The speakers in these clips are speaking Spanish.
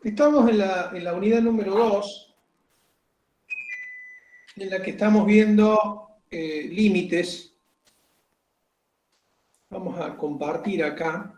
Estamos en la unidad número 2, en la que estamos viendo límites. Vamos a compartir acá.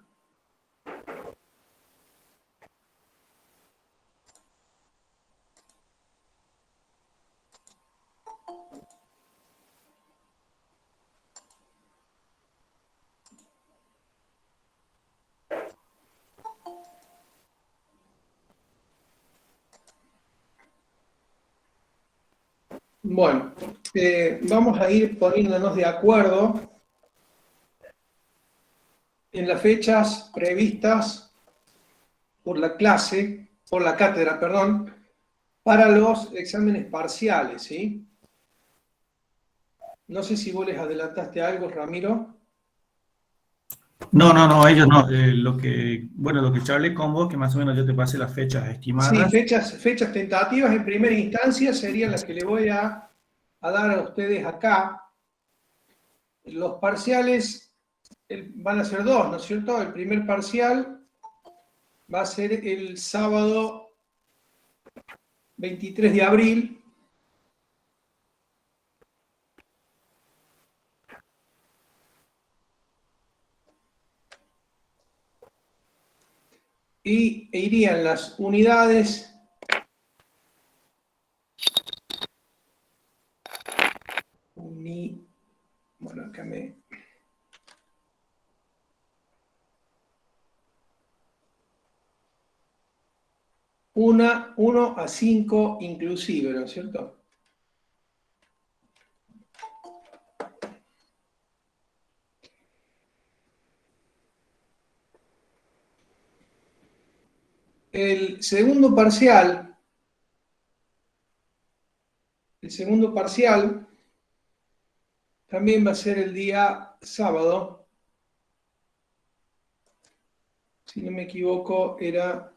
Bueno, vamos a ir poniéndonos de acuerdo en las fechas previstas por la clase, por la cátedra, perdón, para los exámenes parciales, ¿sí? No sé si vos les adelantaste algo, Ramiro. No, ellos no. Lo que charlé con vos, que más o menos yo te pasé las fechas Sí, estimadas. fechas tentativas en primera instancia serían las que le voy a dar a ustedes acá. Los parciales van a ser dos, ¿no es cierto? El primer parcial va a ser el sábado 23 de abril. Y irían las unidades bueno, acá me... Uno a 5 inclusive, ¿no es cierto? El segundo parcial también va a ser el día sábado. Si no me equivoco, era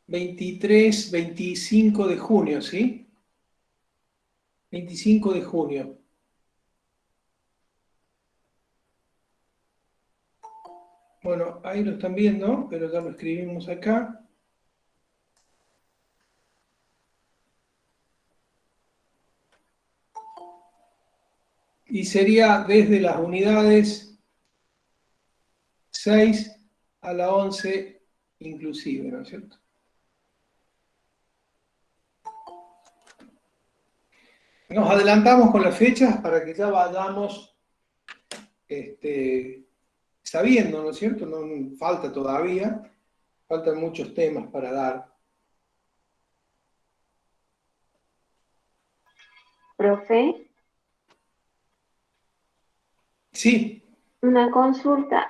23, 25 de junio, ¿sí? 25 de junio. Bueno, ahí lo están viendo, pero ya lo escribimos acá. Y sería desde las unidades 6 a la 11 inclusive, ¿no es cierto? Nos adelantamos con las fechas para que ya vayamos sabiendo, ¿no es cierto? No falta todavía, faltan muchos temas para dar. Profe, Sí, una consulta.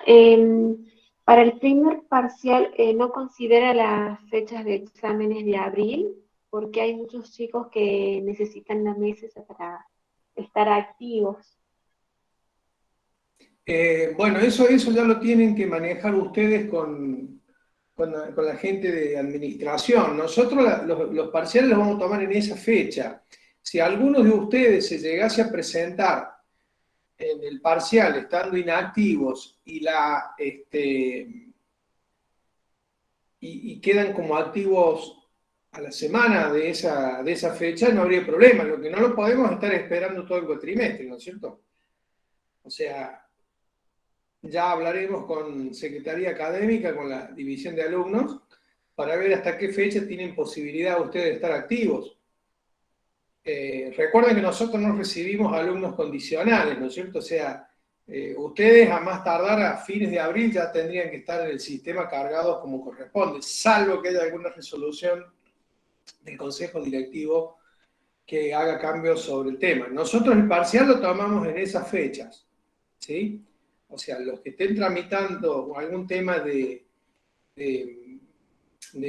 Para el primer parcial, ¿no considera las fechas de exámenes de abril? Porque hay muchos chicos que necesitan la meses para estar activos. bueno, eso ya lo tienen que manejar ustedes con la gente de administración. Nosotros los parciales los vamos a tomar en esa fecha. Si alguno de ustedes se llegase a presentar en el parcial estando inactivos y quedan como activos a la semana de esa fecha, no habría problema. Lo que no lo podemos estar esperando todo el cuatrimestre, ¿no es cierto? O sea, ya hablaremos con Secretaría Académica, con la División de Alumnos, para ver hasta qué fecha tienen posibilidad ustedes de estar activos. Recuerden que nosotros no recibimos alumnos condicionales, ¿no es cierto? O sea, ustedes a más tardar a fines de abril ya tendrían que estar en el sistema cargados como corresponde, salvo que haya alguna resolución del Consejo Directivo que haga cambios sobre el tema. Nosotros el parcial lo tomamos en esas fechas, ¿sí? O sea, los que estén tramitando algún tema de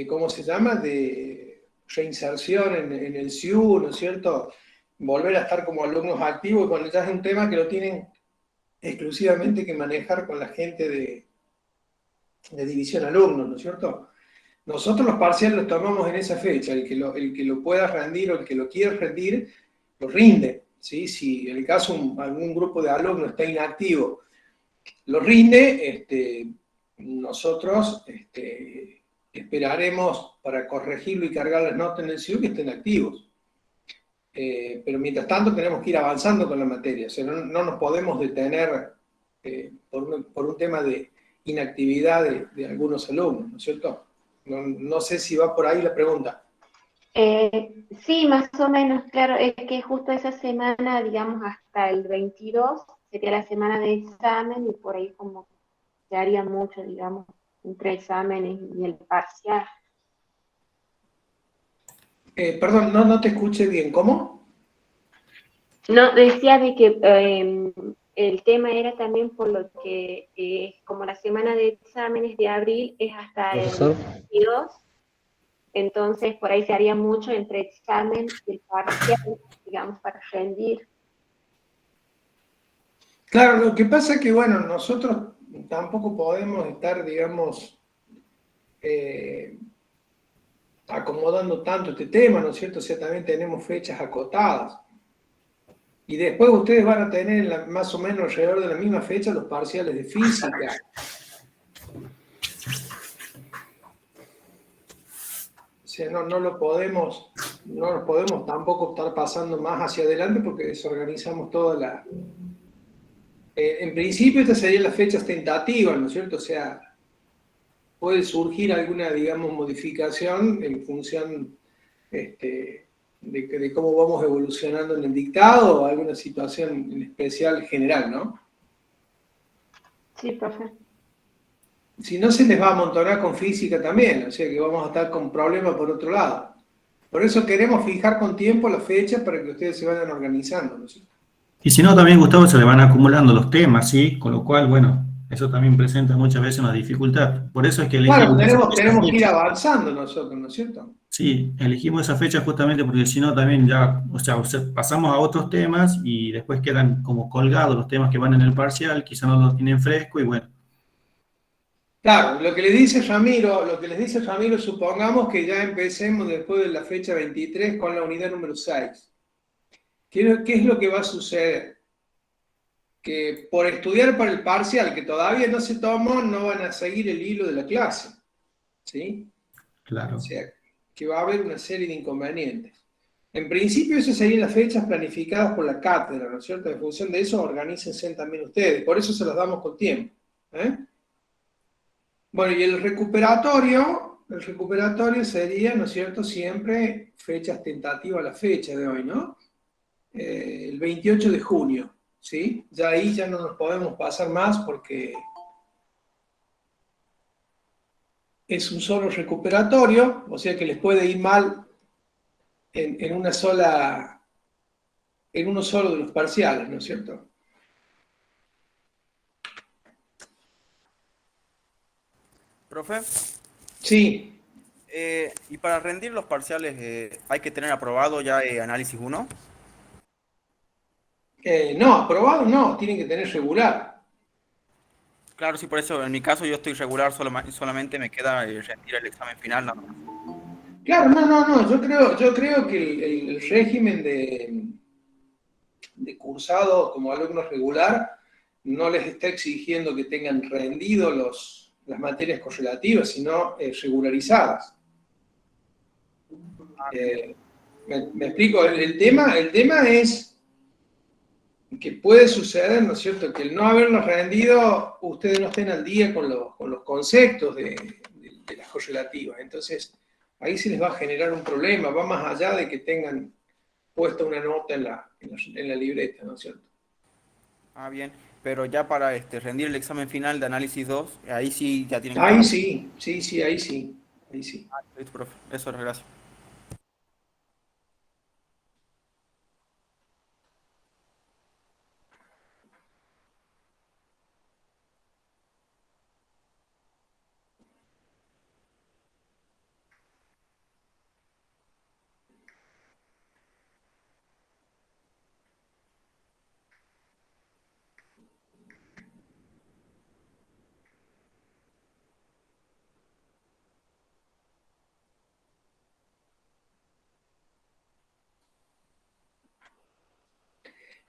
¿cómo se llama? De reinserción en el SIU, ¿no es cierto? Volver a estar como alumnos activos, cuando ya es un tema que lo tienen exclusivamente que manejar con la gente de división alumnos, ¿no es cierto? Nosotros los parciales los tomamos en esa fecha, el que lo pueda rendir o el que lo quiera rendir, lo rinde, ¿sí? Si en el caso algún grupo de alumnos está inactivo, lo rinde, nosotros esperaremos para corregirlo y cargar las notas en el CIU que estén activos. Pero mientras tanto tenemos que ir avanzando con la materia, o sea, no nos podemos detener por un tema de inactividad de algunos alumnos, ¿no es cierto? No sé si va por ahí la pregunta. Sí, más o menos, claro, es que justo esa semana, digamos, hasta el 22 sería la semana de examen y por ahí como se haría mucho, digamos, entre exámenes y el parcial. Perdón, no te escuché bien, ¿cómo? No, decía de que el tema era también por lo que como la semana de exámenes de abril es hasta el Profesor, 22, entonces por ahí se haría mucho entre examen y el parcial, digamos, para rendir. Claro, lo que pasa es que, bueno, nosotros tampoco podemos estar, digamos, eh, acomodando tanto este tema, ¿no es cierto? O sea, también tenemos fechas acotadas. Y después ustedes van a tener más o menos alrededor de la misma fecha los parciales de física. O sea, no nos podemos tampoco estar pasando más hacia adelante porque desorganizamos toda la... en principio estas serían las fechas tentativas, ¿no es cierto? O sea, puede surgir alguna, digamos, modificación en función de cómo vamos evolucionando en el dictado o alguna situación en especial general, ¿no? Sí, profe. Si no, se les va a amontonar con física también, o sea que vamos a estar con problemas por otro lado. Por eso queremos fijar con tiempo la fecha para que ustedes se vayan organizando, ¿no es cierto? Y si no, también, Gustavo, se le van acumulando los temas, ¿sí? Con lo cual, bueno, eso también presenta muchas veces una dificultad. Por eso es que Claro, elegimos esa tenemos que ir fecha. avanzando nosotros, ¿no es cierto? Sí, elegimos esa fecha justamente porque si no también ya, o sea, pasamos a otros temas y después quedan como colgados los temas que van en el parcial, quizá no los tienen fresco y bueno. Claro, lo que le dice Ramiro, lo que les dice Ramiro, supongamos que ya empecemos después de la fecha 23 con la unidad número 6. ¿Qué es lo que va a suceder? Que por estudiar para el parcial, que todavía no se tomó, no van a seguir el hilo de la clase, ¿sí? O Claro. sea, que va a haber una serie de inconvenientes. En principio, esas serían las fechas planificadas por la cátedra, ¿no es cierto? En función de eso, organícense también ustedes. Por eso se los damos con tiempo. ¿Eh? Bueno, y el recuperatorio sería, ¿no es cierto?, siempre fechas tentativas a la fecha de hoy, ¿no? El 28 de junio, ¿sí? Ya ahí ya no nos podemos pasar más porque es un solo recuperatorio, o sea que les puede ir mal en una sola, en uno solo de los parciales, ¿no es cierto? Profe, Sí, y para rendir los parciales hay que tener aprobado ya análisis uno. no, aprobado no, tienen que tener regular. Claro, sí, por eso en mi caso yo estoy regular, solamente me queda rendir el examen final nada más. Claro, no, yo creo que el régimen de cursado como alumno regular no les está exigiendo que tengan rendido las materias correlativas, sino regularizadas. Eh, me explico, el tema es que puede suceder, ¿no es cierto?, que el no haberlos rendido, ustedes no estén al día con los conceptos de las correlativas. Entonces, ahí se les va a generar un problema, va más allá de que tengan puesta una nota en la libreta, ¿no es cierto? Ah, bien, pero ya para rendir el examen final de análisis 2 ahí sí ya tienen que estar Ahí aprobados. sí, ahí sí, ahí sí. Listo, profe. Eso es, gracias.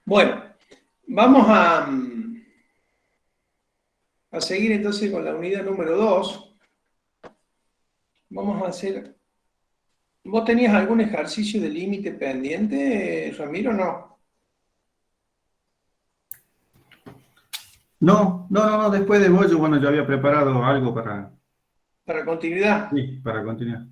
Bueno, vamos a seguir entonces con la unidad número 2. Vamos a hacer... ¿Vos tenías algún ejercicio de límite pendiente, Ramiro, o no? No, después de Bollo, bueno, yo había preparado algo para, Para continuidad. sí, para continuar.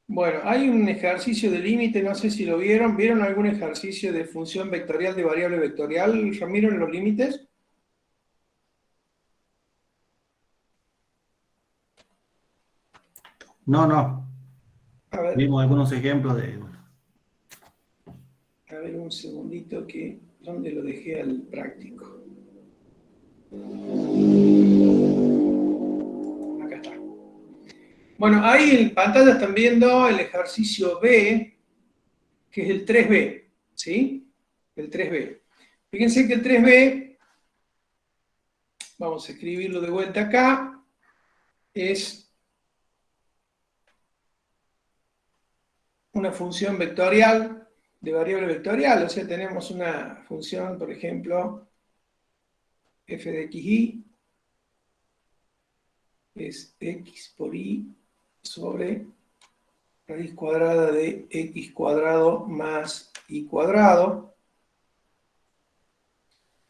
Bueno, hay un ejercicio de límite, no sé si lo vieron. ¿Vieron algún ejercicio de función vectorial de variable vectorial, Ramiro, en los límites? No, A ver, vimos algunos ejemplos de... un segundito que... ¿Dónde lo dejé al práctico? Acá está. Bueno, ahí en pantalla están viendo el ejercicio B, que es el 3B, ¿sí? El 3B. Fíjense que el 3B, vamos a escribirlo de vuelta acá, es una función vectorial de variable vectorial, o sea, tenemos una función, por ejemplo, f de xy es x por y sobre raíz cuadrada de x cuadrado más y cuadrado,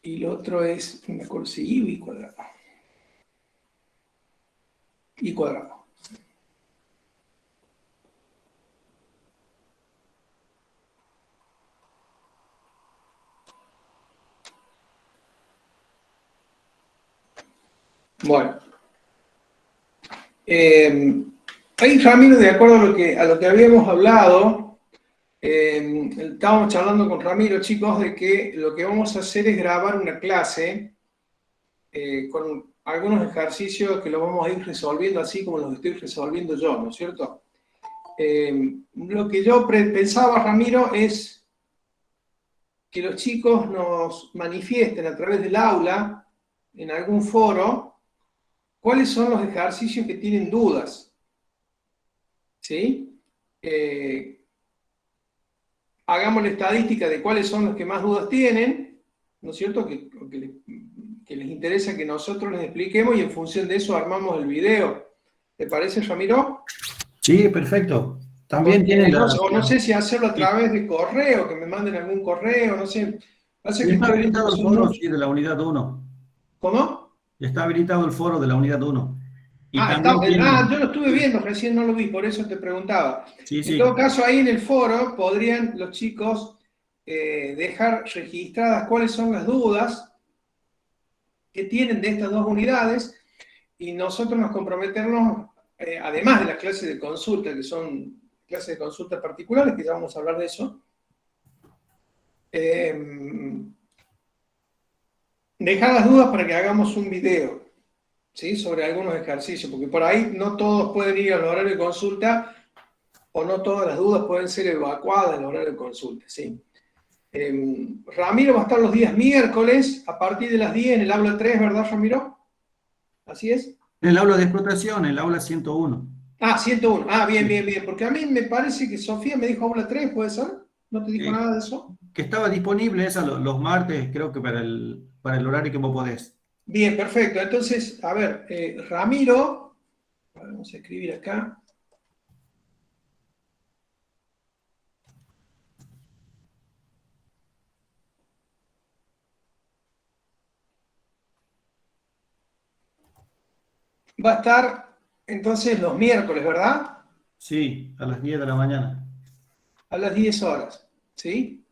y el otro es, no me acuerdo si y o y cuadrado. Y cuadrado. Bueno. Ahí, Ramiro, de acuerdo a lo que habíamos hablado, estábamos charlando con Ramiro, chicos, de que lo que vamos a hacer es grabar una clase con algunos ejercicios que los vamos a ir resolviendo así como los estoy resolviendo yo, ¿no es cierto? Lo que yo pensaba, Ramiro, es que los chicos nos manifiesten a través del aula, en algún foro, cuáles son los ejercicios que tienen dudas. ¿Sí? Hagamos la estadística de cuáles son los que más dudas tienen, ¿no es cierto? Que les interesa que nosotros les expliquemos y en función de eso armamos el video. ¿Te parece, Ramiro? Sí, perfecto. También tienen No sé si hacerlo a través de correo, que me manden algún correo, no sé. Hace que está estoy viendo habilitado que el son foro, muchos. sí, de la unidad 1. ¿Cómo? Está habilitado el foro de la unidad 1. Y Ah, también tienen... yo lo estuve viendo, recién no lo vi, por eso te preguntaba. Sí, En todo sí. caso, ahí en el foro podrían los chicos dejar registradas cuáles son las dudas que tienen de estas dos unidades y nosotros nos comprometernos, además de las clases de consulta, que son clases de consulta particulares, que ya vamos a hablar de eso, dejar las dudas para que hagamos un video, ¿sí? Sobre algunos ejercicios, porque por ahí no todos pueden ir al horario de consulta o no todas las dudas pueden ser evacuadas en el horario de consulta, ¿sí? Ramiro va a estar los días miércoles a partir de las 10 en el aula 3, ¿verdad, Ramiro? ¿Así es? En el aula de explotación, el aula 101. Ah, 101. Ah, bien, porque a mí me parece que Sofía me dijo aula 3, ¿puede ser? ¿No te dijo nada de eso? Que estaba disponible esa los martes, creo que para el horario que vos podés. Bien, perfecto. Entonces, a ver, Ramiro, vamos a escribir acá. Va a estar entonces los miércoles, ¿verdad? Sí, a las 10 de la mañana. A las 10 horas, ¿sí?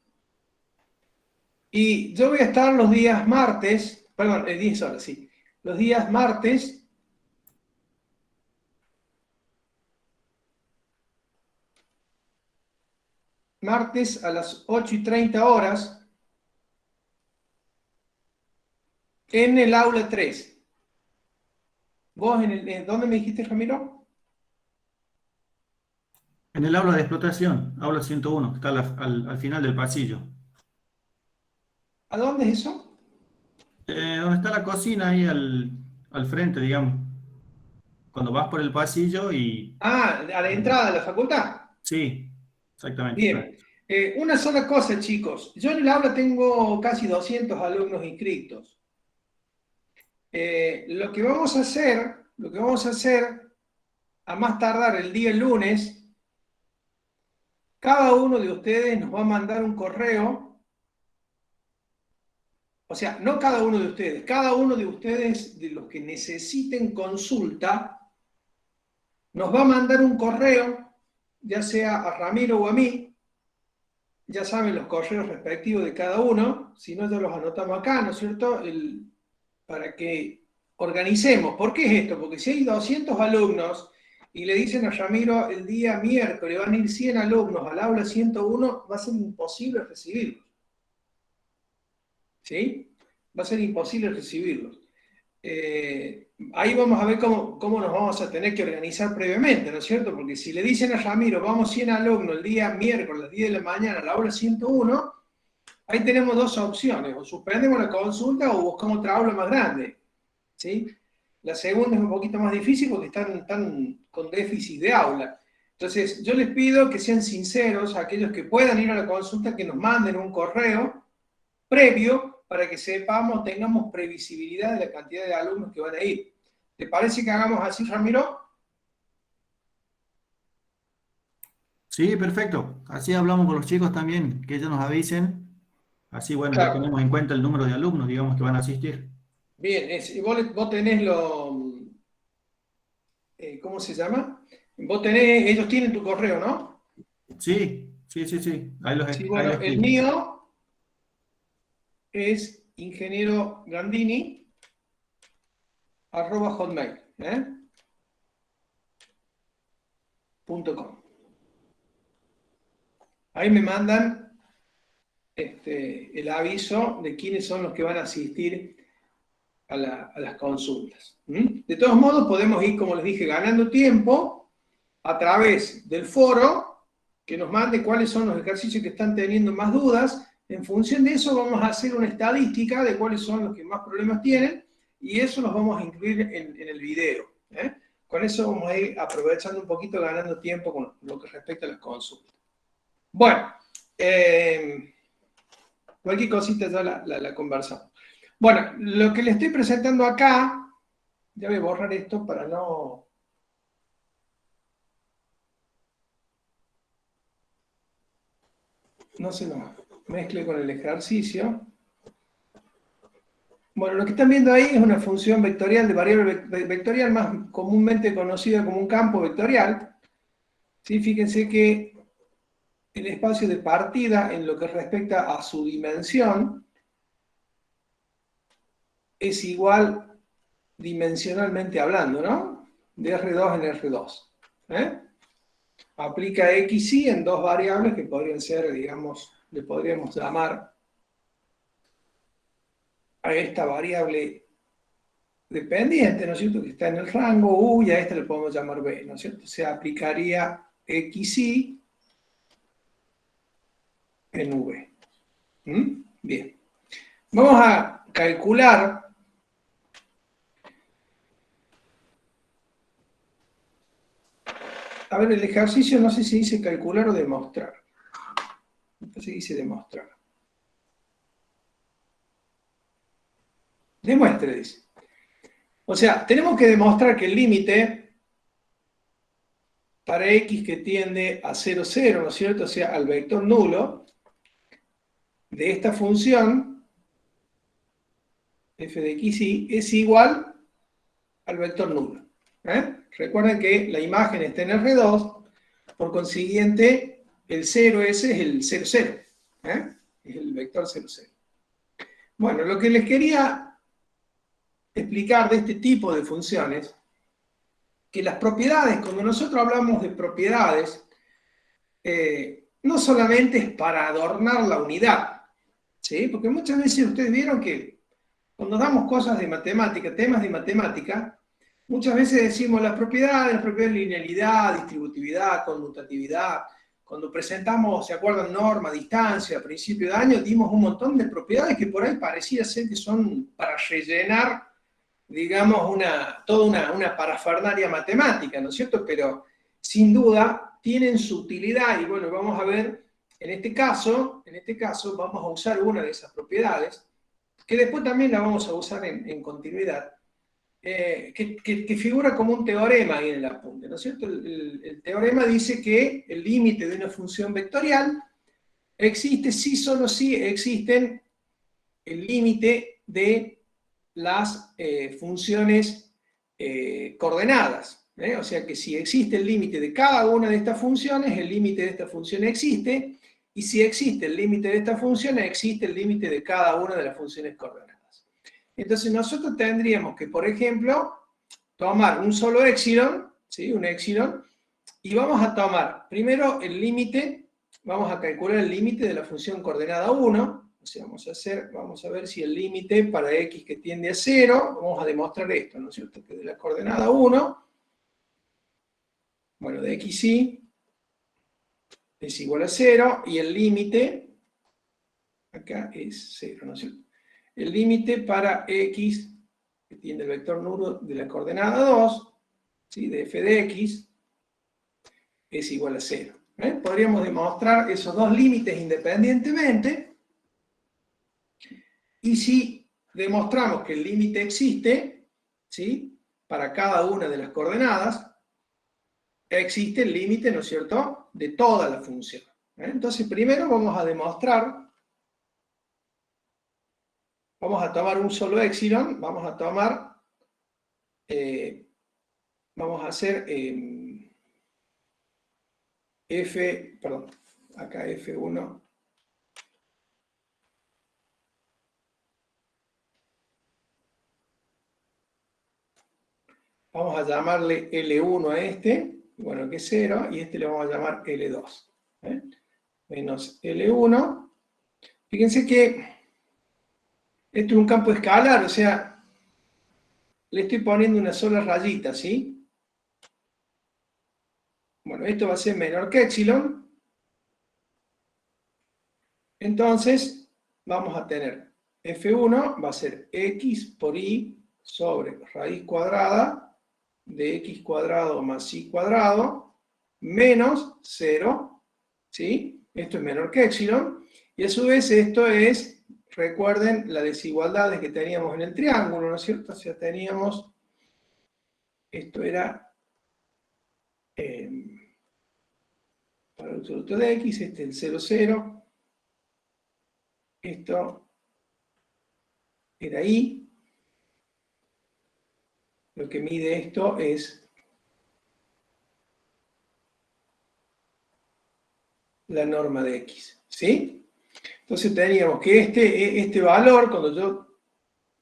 Y yo voy a estar los días martes, perdón, 10 horas, sí. Los días martes a las 8:30 horas en el aula 3. ¿Vos dónde me dijiste, Ramiro? En el aula de explotación, aula 101, está al final del pasillo. ¿A dónde es eso? Donde está la cocina, ahí al frente, digamos. Cuando vas por el pasillo y... Ah, a la entrada de la facultad. Sí, exactamente. Bien. Una sola cosa, chicos. Yo en el aula tengo casi 200 alumnos inscritos. Lo que vamos a hacer, a más tardar el día lunes, cada uno de ustedes nos va a mandar un correo. O sea, no cada uno de ustedes, de los que necesiten consulta, nos va a mandar un correo, ya sea a Ramiro o a mí. Ya saben los correos respectivos de cada uno, si no ya los anotamos acá, ¿no es cierto? Para que organicemos. ¿Por qué es esto? Porque si hay 200 alumnos y le dicen a Ramiro el día miércoles van a ir 100 alumnos al aula 101, va a ser imposible recibirlos. ¿Sí? Va a ser imposible recibirlos. Ahí vamos a ver cómo nos vamos a tener que organizar previamente, ¿no es cierto? Porque si le dicen a Ramiro, vamos 100 alumnos el día miércoles a las 10 de la mañana a la aula 101, ahí tenemos dos opciones, o suspendemos la consulta o buscamos otra aula más grande, ¿sí? La segunda es un poquito más difícil porque están con déficit de aula. Entonces, yo les pido que sean sinceros a aquellos que puedan ir a la consulta, que nos manden un correo previo para que sepamos, tengamos previsibilidad de la cantidad de alumnos que van a ir. ¿Te parece que hagamos así, Ramiro? Sí, perfecto. Así hablamos con los chicos también, que ellos nos avisen. Así, bueno, ya Claro. tenemos en cuenta el número de alumnos, digamos, que van a asistir. Bien, y vos tenés ¿cómo se llama? Ellos tienen tu correo, ¿no? Sí. Ahí Sí, ahí bueno, lo el escribo. mío es ingeniero.gandini@hotmail, .com. Ahí me mandan el aviso de quiénes son los que van a asistir a las consultas. De todos modos, podemos ir, como les dije, ganando tiempo a través del foro, que nos mande cuáles son los ejercicios que están teniendo más dudas. En función de eso vamos a hacer una estadística de cuáles son los que más problemas tienen, y eso los vamos a incluir en el video. Con eso vamos a ir aprovechando un poquito, ganando tiempo con lo que respecta a las consultas. Bueno, cualquier cosita ya la conversamos. Bueno, lo que le estoy presentando acá, ya voy a borrar esto para no se nos mezcle con el ejercicio. Bueno, lo que están viendo ahí es una función vectorial de variable vectorial, más comúnmente conocida como un campo vectorial. ¿Sí? Fíjense que el espacio de partida, en lo que respecta a su dimensión, es igual dimensionalmente hablando, ¿no? De R2 en R2. Aplica X y en dos variables que podrían ser, digamos, le podríamos llamar a esta variable dependiente, ¿no es cierto?, que está en el rango U, y a esta le podemos llamar B, ¿no es cierto? Se aplicaría XY en V. Bien. Vamos a calcular a ver, el ejercicio no sé si dice calcular o demostrar. Entonces dice demostrar. Demuestre, dice. O sea, tenemos que demostrar que el límite para X que tiende a 0, 0, ¿no es cierto? O sea, al vector nulo de esta función, f de XY, es igual al vector nulo. Recuerden que la imagen está en R2, por consiguiente, el 0 ese es el 0, 0. Es el vector 0, 0. Bueno, lo que les quería explicar de este tipo de funciones, que las propiedades, cuando nosotros hablamos de propiedades, no solamente es para adornar la unidad, ¿sí? Porque muchas veces ustedes vieron que cuando damos cosas de matemática, temas de matemática, muchas veces decimos las propiedades de linealidad, distributividad, conmutatividad. Cuando presentamos, ¿se acuerdan? Norma, distancia, principio de año, dimos un montón de propiedades que por ahí parecía ser que son para rellenar, digamos, toda una parafernalia matemática, ¿no es cierto? Pero sin duda tienen su utilidad, y bueno, vamos a ver en este caso vamos a usar una de esas propiedades, que después también la vamos a usar en continuidad, que figura como un teorema ahí en el apunte, ¿no es cierto? El teorema dice que el límite de una función vectorial existe si solo si existen el límite de las funciones coordenadas. O sea que si existe el límite de cada una de estas funciones, el límite de esta función existe, y si existe el límite de esta función, existe el límite de cada una de las funciones coordenadas. Entonces nosotros tendríamos que, por ejemplo, tomar un solo épsilon, ¿sí? Un épsilon, y vamos a tomar primero el límite, vamos a calcular el límite de la función coordenada 1, o sea, vamos a ver si el límite para x que tiende a 0, vamos a demostrar esto, ¿no es cierto? Que de la coordenada 1, bueno, de x y es igual a 0, y el límite, acá es 0, ¿no es cierto? El límite para x, que tiene el vector nulo de la coordenada 2, ¿sí? De f de x, es igual a 0. Podríamos demostrar esos dos límites independientemente, y si demostramos que el límite existe, ¿sí? Para cada una de las coordenadas, existe el límite, ¿no es cierto?, de toda la función. Entonces, primero vamos a demostrar. Vamos a tomar un solo épsilon, vamos a hacer acá F1. Vamos a llamarle L1 a este, bueno, que es 0, y este le vamos a llamar L2. Menos L1. Fíjense que esto es un campo escalar, o sea, le estoy poniendo una sola rayita, ¿sí? Bueno, esto va a ser menor que épsilon. Entonces, vamos a tener F1 va a ser x por y sobre raíz cuadrada de x cuadrado más y cuadrado menos 0, ¿sí? Esto es menor que épsilon. Y a su vez esto es... Recuerden las desigualdades que teníamos en el triángulo, ¿no es cierto? O sea, teníamos, esto era para el absoluto de x, este es el 0, 0. Esto era y. Lo que mide esto es la norma de x, ¿sí? Entonces teníamos que este valor,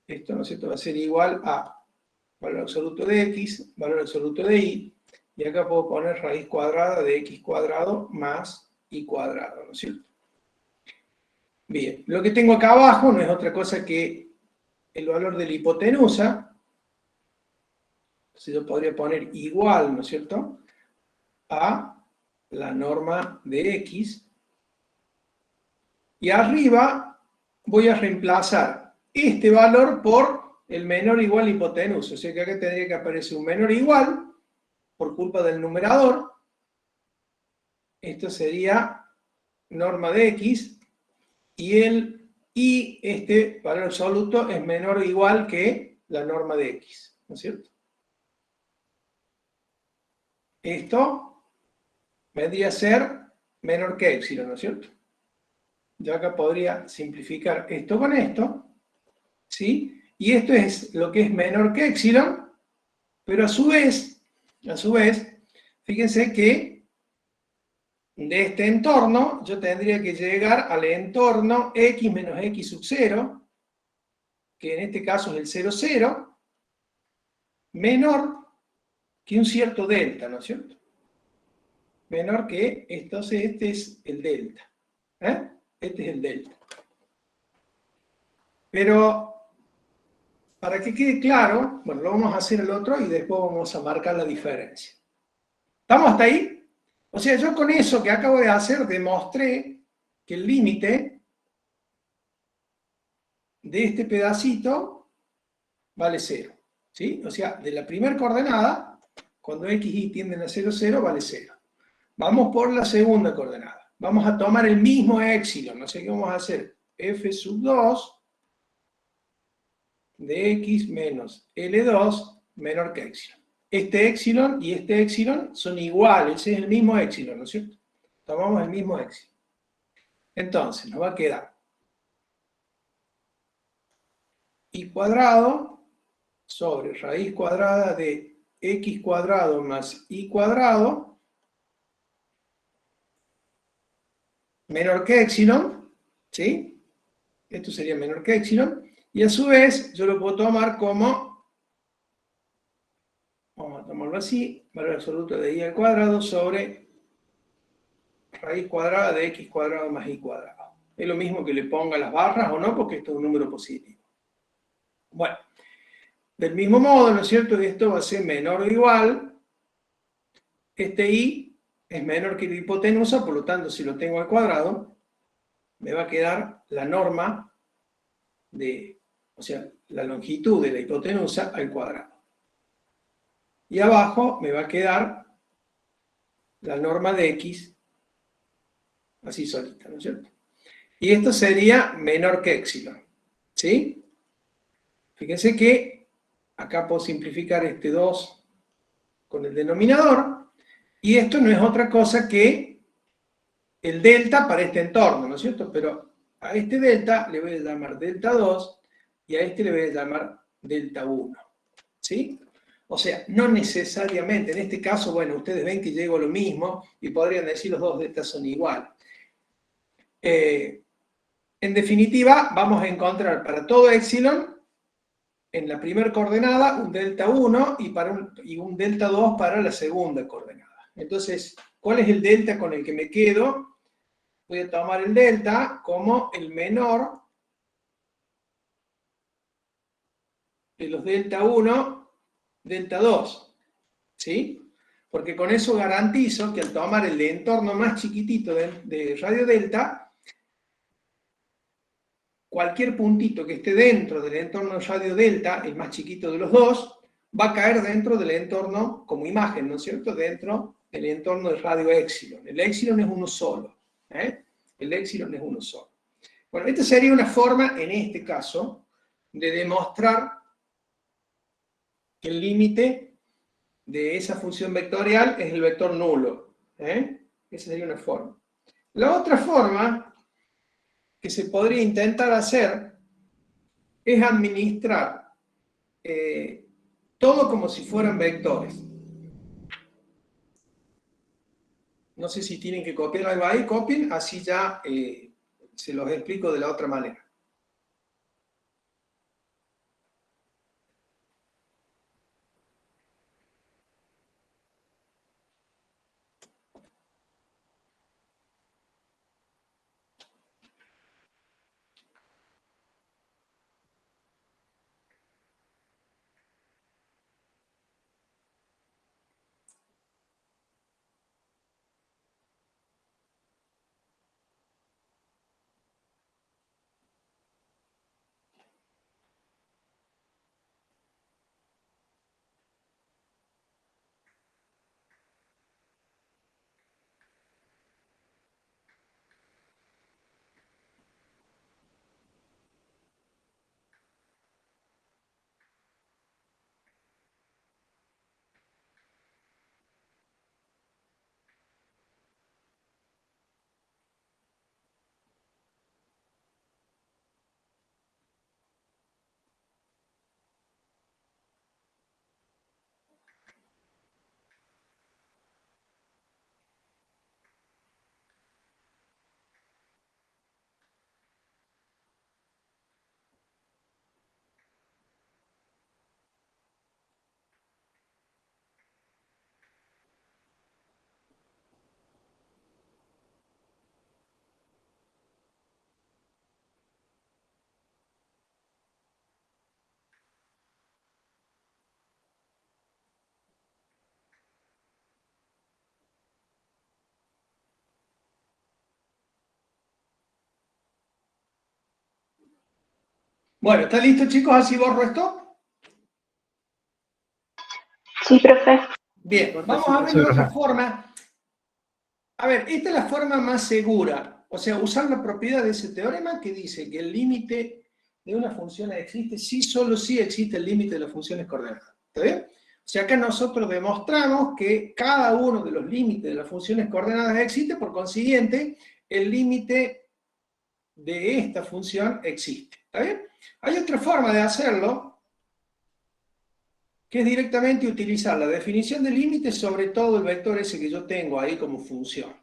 esto, ¿no es cierto?, va a ser igual a valor absoluto de x, valor absoluto de y, y acá puedo poner raíz cuadrada de x cuadrado más y cuadrado, ¿no es cierto? Bien, lo que tengo acá abajo no es otra cosa que el valor de la hipotenusa, entonces yo podría poner igual, ¿no es cierto?, a la norma de x, y arriba voy a reemplazar este valor por el menor o igual hipotenusa. O sea que acá tendría que aparecer un menor o igual por culpa del numerador. Esto sería norma de x. Y este valor absoluto es menor o igual que la norma de x. ¿No es cierto? Esto vendría a ser menor que épsilon, ¿no es cierto? Yo acá podría simplificar esto con esto, ¿sí? Y esto es lo que es menor que épsilon, pero a su vez, fíjense que de este entorno yo tendría que llegar al entorno x menos x sub 0, que en este caso es el 0, 0, menor que un cierto delta, ¿no es cierto? Menor que, entonces este es el delta. Este es el delta. Pero, para que quede claro, bueno, lo vamos a hacer el otro y después vamos a marcar la diferencia. ¿Estamos hasta ahí? O sea, yo con eso que acabo de hacer demostré que el límite de este pedacito vale 0. ¿Sí? O sea, de la primera coordenada, cuando x y tienden a 0, 0, vale 0. Vamos por la segunda coordenada. vamos a tomar el mismo épsilon, no sé qué vamos a hacer, f sub 2 de x menos L2 menor que épsilon. Este épsilon y este épsilon son iguales, es el mismo épsilon, ¿no es cierto? Tomamos el mismo épsilon. Entonces, nos va a quedar y cuadrado sobre raíz cuadrada de x cuadrado más y cuadrado menor que épsilon, ¿sí? Esto sería menor que épsilon, y a su vez yo lo puedo tomar como, vamos a tomarlo así, valor absoluto de y al cuadrado sobre raíz cuadrada de x cuadrado más y cuadrado. Es lo mismo que le ponga las barras o no, porque esto es un número positivo. Bueno, del mismo modo, ¿no es cierto? Esto va a ser menor o igual, este y es menor que la hipotenusa, por lo tanto, si lo tengo al cuadrado, me va a quedar la norma o sea, la longitud de la hipotenusa al cuadrado. Y abajo me va a quedar la norma de x, así solita, ¿no es cierto? Y esto sería menor que épsilon, ¿sí? Fíjense que acá puedo simplificar este 2 con el denominador, y esto no es otra cosa que el delta para este entorno, ¿no es cierto? Pero a este delta le voy a llamar delta 2 y a este le voy a llamar delta 1, ¿sí? O sea, no necesariamente, en este caso, bueno, ustedes ven que llego a lo mismo y podrían decir los dos deltas son iguales. En definitiva, vamos a encontrar para todo épsilon, en la primera coordenada, un delta 1 y un delta 2 para la segunda coordenada. Entonces, ¿cuál es el delta con el que me quedo? Voy a tomar el delta como el menor de los delta 1, delta 2, ¿sí? Porque con eso garantizo que al tomar el entorno más chiquitito de radio delta, cualquier puntito que esté dentro del entorno de radio delta, el más chiquito de los dos, va a caer dentro del entorno, como imagen, ¿no es cierto?, dentro del entorno de radio épsilon. El épsilon es uno solo, ¿eh? El épsilon es uno solo. Bueno, esta sería una forma, en este caso, de demostrar que el límite de esa función vectorial es el vector nulo, ¿eh? Esa sería una forma. La otra forma que se podría intentar hacer es administrar todo como si fueran vectores. No sé si tienen que copiar algo ahí, copien, así ya se los explico de la otra manera. Bueno, ¿está listo, chicos? ¿Así borro esto? Sí, profe. Bien, vamos a ver de otra forma. A ver, esta es la forma más segura. O sea, usar la propiedad de ese teorema que dice que el límite de una función existe si solo si existe el límite de las funciones coordenadas. ¿Está bien? O sea, acá nosotros demostramos que cada uno de los límites de las funciones coordenadas existe, por consiguiente, el límite de esta función existe. ¿Está bien? Hay otra forma de hacerlo, que es directamente utilizar la definición de límite sobre todo el vector ese que yo tengo ahí como función.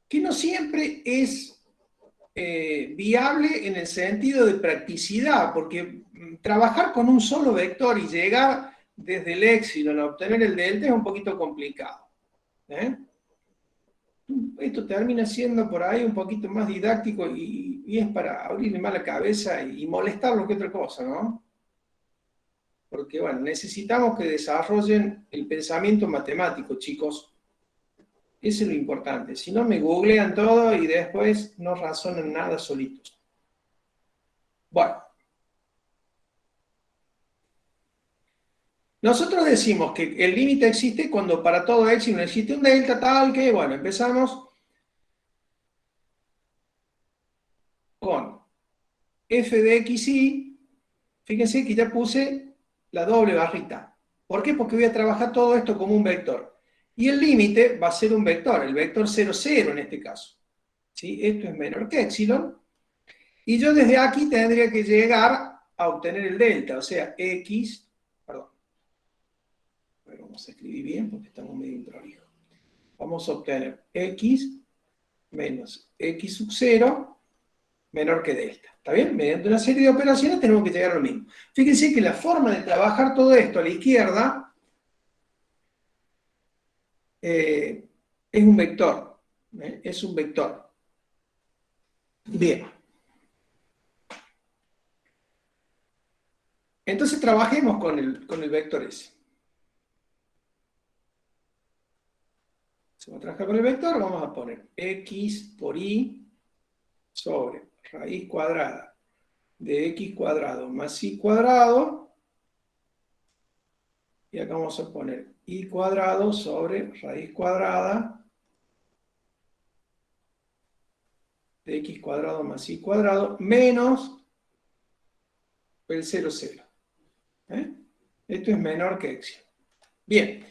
Que no siempre es viable en el sentido de practicidad, porque trabajar con un solo vector y llegar desde el épsilon a obtener el delta es un poquito complicado. Esto termina siendo por ahí un poquito más didáctico y es para abrirle más la cabeza y molestarlo que otra cosa, ¿no? Porque, bueno, necesitamos que desarrollen el pensamiento matemático, chicos. Eso es lo importante. Si no, me googlean todo y después no razonan nada solitos. Bueno. Nosotros decimos que el límite existe cuando para todo épsilon existe un delta tal que, bueno, empezamos con f de xy. Fíjense que ya puse la doble barrita. ¿Por qué? Porque voy a trabajar todo esto como un vector. Y el límite va a ser un vector, el vector 0, 0 en este caso. ¿Sí? Esto es menor que épsilon. Y yo desde aquí tendría que llegar a obtener el delta, o sea, x, perdón. Vamos a escribir bien porque estamos medio improvisados. Vamos a obtener x menos x sub 0 menor que delta. ¿Está bien? Mediante una serie de operaciones tenemos que llegar a lo mismo. Fíjense que la forma de trabajar todo esto a la izquierda es un vector. Es un vector. Bien. Entonces trabajemos con el vector ese. Si vamos a trabajar con el vector, vamos a poner x por y sobre raíz cuadrada de x cuadrado más y cuadrado. Y acá vamos a poner y cuadrado sobre raíz cuadrada de x cuadrado más y cuadrado menos el 0, 0. Esto es menor que épsilon. Bien,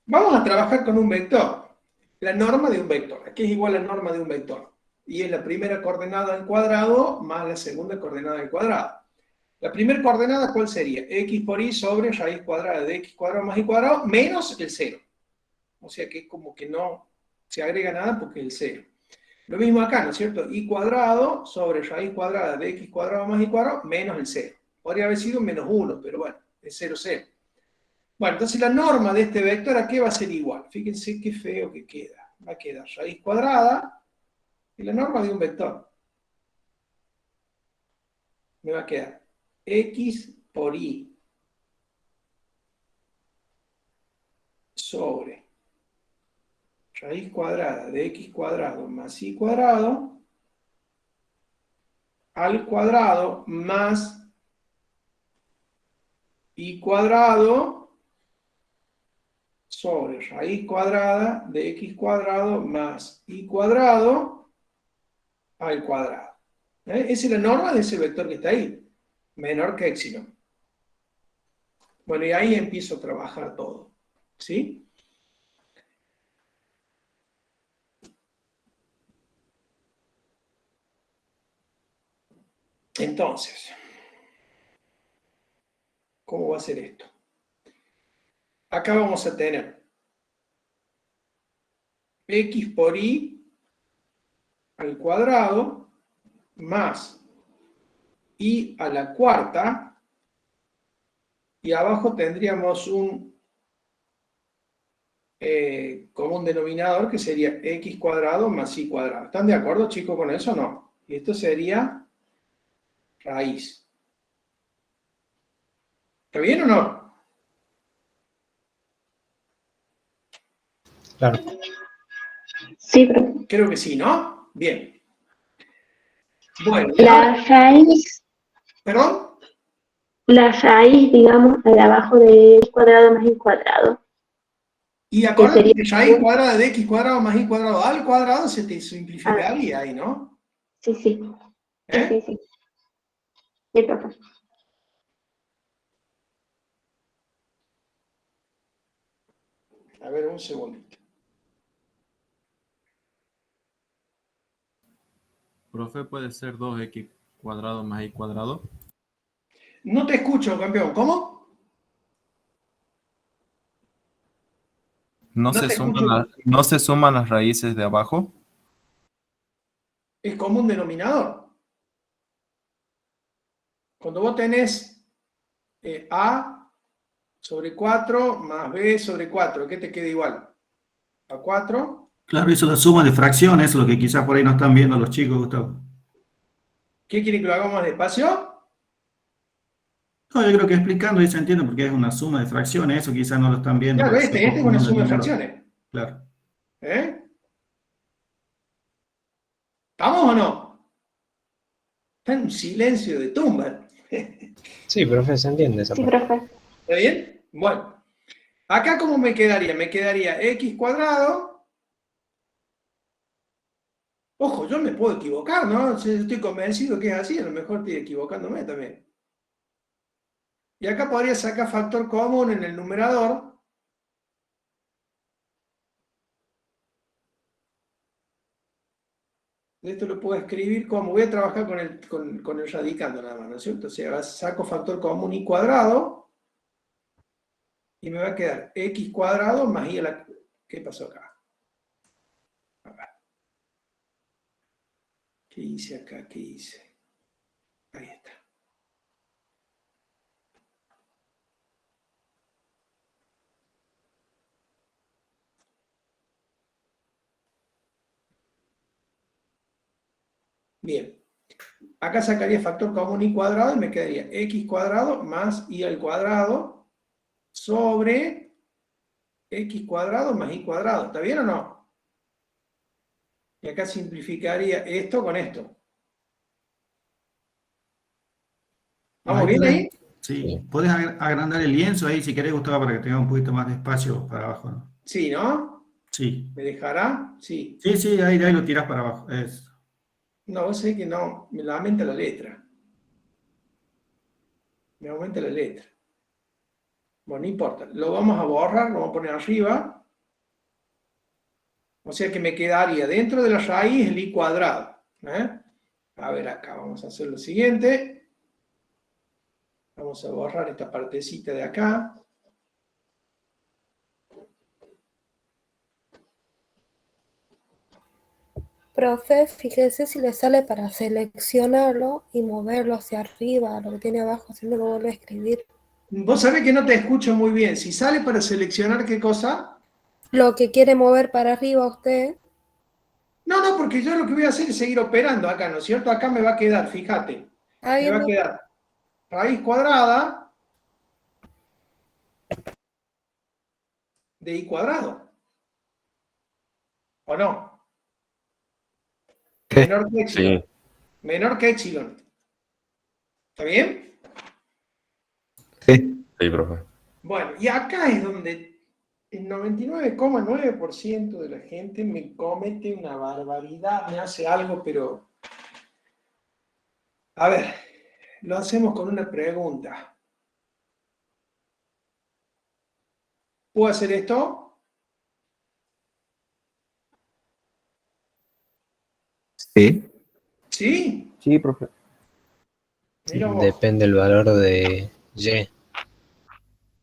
vamos a trabajar con un vector. La norma de un vector. Aquí es igual a la norma de un vector. Y es la primera coordenada al cuadrado más la segunda coordenada al cuadrado. La primera coordenada, ¿cuál sería? X por y sobre raíz cuadrada de x cuadrado más y cuadrado menos el 0. O sea que es como que no se agrega nada porque es el 0. Lo mismo acá, ¿no es cierto? Y cuadrado sobre raíz cuadrada de x cuadrado más y cuadrado menos el 0. Podría haber sido menos 1, pero bueno, es 0, 0. Bueno, entonces la norma de este vector, ¿a qué va a ser igual? Fíjense qué feo que queda. Va a quedar raíz cuadrada y la norma de un vector. Me va a quedar x por y sobre raíz cuadrada de x cuadrado más y cuadrado al cuadrado más y cuadrado sobre raíz cuadrada de x cuadrado más y cuadrado al cuadrado. Esa es la norma de ese vector que está ahí, menor que épsilon. Bueno, y ahí empiezo a trabajar todo. ¿Sí? Entonces, ¿cómo va a ser esto? Acá vamos a tener x por y al cuadrado más y a la cuarta, y abajo tendríamos un común denominador que sería x cuadrado más y cuadrado. ¿Están de acuerdo, chicos, con eso o no? Y esto sería raíz. ¿Está bien o no? Claro. Sí, profe. Creo que sí, ¿no? Bien. Bueno, La raíz, ¿perdón? digamos, de abajo de x cuadrado más y cuadrado. Y acordate que raíz cuadrada de x cuadrado más y cuadrado al cuadrado se te simplificaría ahí, ¿no? Sí, sí. ¿Eh? Sí, sí, sí. Sí, profe. A ver, un segundito. Profe, puede ser 2x cuadrado más y cuadrado. No te escucho, campeón. ¿Cómo? No No se te suman, escucho. no se suman las raíces de abajo. Es común denominador. Cuando vos tenés a sobre 4 más b sobre 4, ¿qué te queda igual? A 4. Claro, eso es la suma de fracciones, eso es lo que quizás por ahí no están viendo los chicos, Gustavo. ¿Qué quieren que lo hagamos más despacio? No, yo creo que explicando ahí se entiende porque es una suma de fracciones, eso quizás no lo están viendo Claro, porque se este es una confunden suma de viendo. fracciones. Claro. ¿Eh? ¿Estamos o no? Está en un silencio de tumba. Sí, profe, se entiende esa Sí, parte. profe. ¿Está bien? Bueno, acá ¿cómo me quedaría? Me quedaría x cuadrado. Ojo, yo me puedo equivocar, ¿no? Si estoy convencido que es así, a lo mejor estoy equivocándome también. Y acá podría sacar factor común en el numerador. Esto lo puedo escribir como, voy a trabajar con el radicando nada más, ¿no es cierto? O sea, saco factor común y cuadrado y me va a quedar x cuadrado más y a la... ¿Qué pasó acá? A ver. ¿Qué hice acá? ¿Qué hice? Ahí está. Bien. Acá sacaría factor común y cuadrado y me quedaría x cuadrado más y al cuadrado sobre x cuadrado más y cuadrado. ¿Está bien o no? Y acá simplificaría esto con esto. ¿Vamos bien ahí? Sí, puedes agrandar el lienzo ahí si querés, Gustavo, para que tenga un poquito más de espacio para abajo, ¿no? Sí, ¿no? Sí. ¿Me dejará? Sí. Sí, sí, ahí lo tirás para abajo. No, vos sabés que no, me la aumenta la letra. Me aumenta la letra. Bueno, no importa. Lo vamos a borrar, lo vamos a poner arriba. O sea que me quedaría dentro de la raíz el i cuadrado. ¿Eh? A ver acá, vamos a hacer lo siguiente. Vamos a borrar esta partecita de acá. Profe, fíjese si le sale para seleccionarlo y moverlo hacia arriba, lo que tiene abajo, si no lo vuelve a escribir. Vos sabés que no te escucho muy bien. Si sale para seleccionar qué cosa. Lo que quiere mover para arriba usted. No, no, porque yo lo que voy a hacer es seguir operando acá, ¿no es cierto? Acá me va a quedar, fíjate. Me va a quedar raíz cuadrada de i cuadrado. ¿O no? Menor que epsilon. Sí, Menor que epsilon. ¿Está bien? sí, profe. Bueno, y acá es donde el 99,9% de la gente me comete una barbaridad, me hace algo, pero... A ver, lo hacemos con una pregunta. ¿Puedo hacer esto? Sí. ¿Sí? Sí, profe. Mira vos. Depende el valor de Y.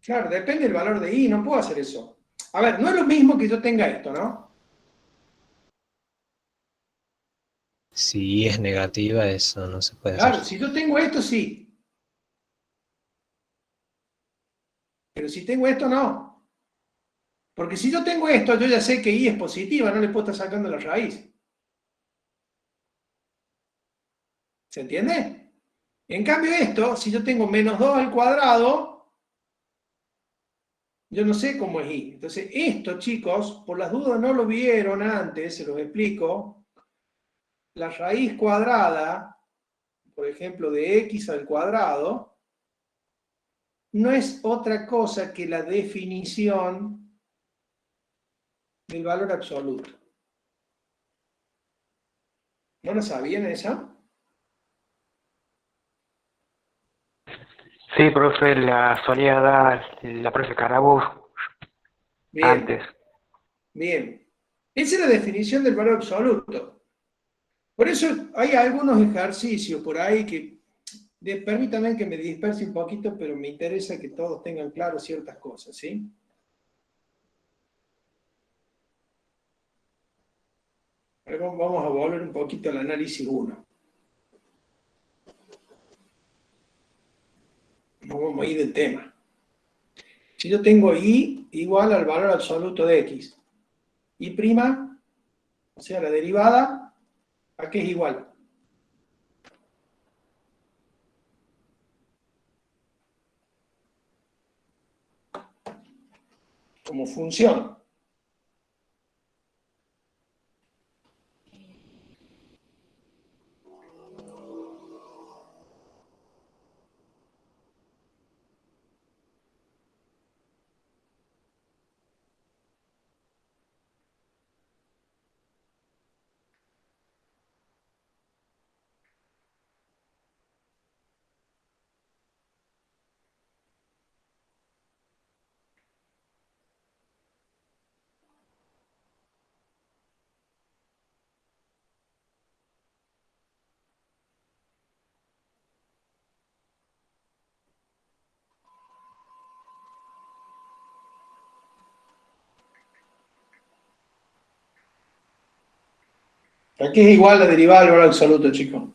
Claro, depende del valor de i, no puedo hacer eso. A ver, no es lo mismo que yo tenga esto, ¿no? Si Y es negativa, eso no se puede Claro, hacer. si yo tengo esto, sí. Pero si tengo esto, no. Porque si yo tengo esto, yo ya sé que i es positiva, no le puedo estar sacando la raíz. ¿Se entiende? En cambio esto, si yo tengo menos 2 al cuadrado, yo no sé cómo es i. Entonces esto, chicos, por las dudas no lo vieron antes, se los explico. La raíz cuadrada, por ejemplo, de x al cuadrado, no es otra cosa que la definición del valor absoluto. ¿No lo sabían esa? Sí, profe, la solía dar la profe Carabu Bien, antes. bien. Esa es la definición del valor absoluto. Por eso hay algunos ejercicios por ahí que, permítanme que me disperse un poquito, pero me interesa que todos tengan claro ciertas cosas, ¿sí? Vamos a volver un poquito al análisis 1. Vamos a ir del tema. Si yo tengo y igual al valor absoluto de x, y prima, o sea, la derivada, ¿a qué es igual? Como función. ¿A qué es igual la derivada del valor absoluto, chicos?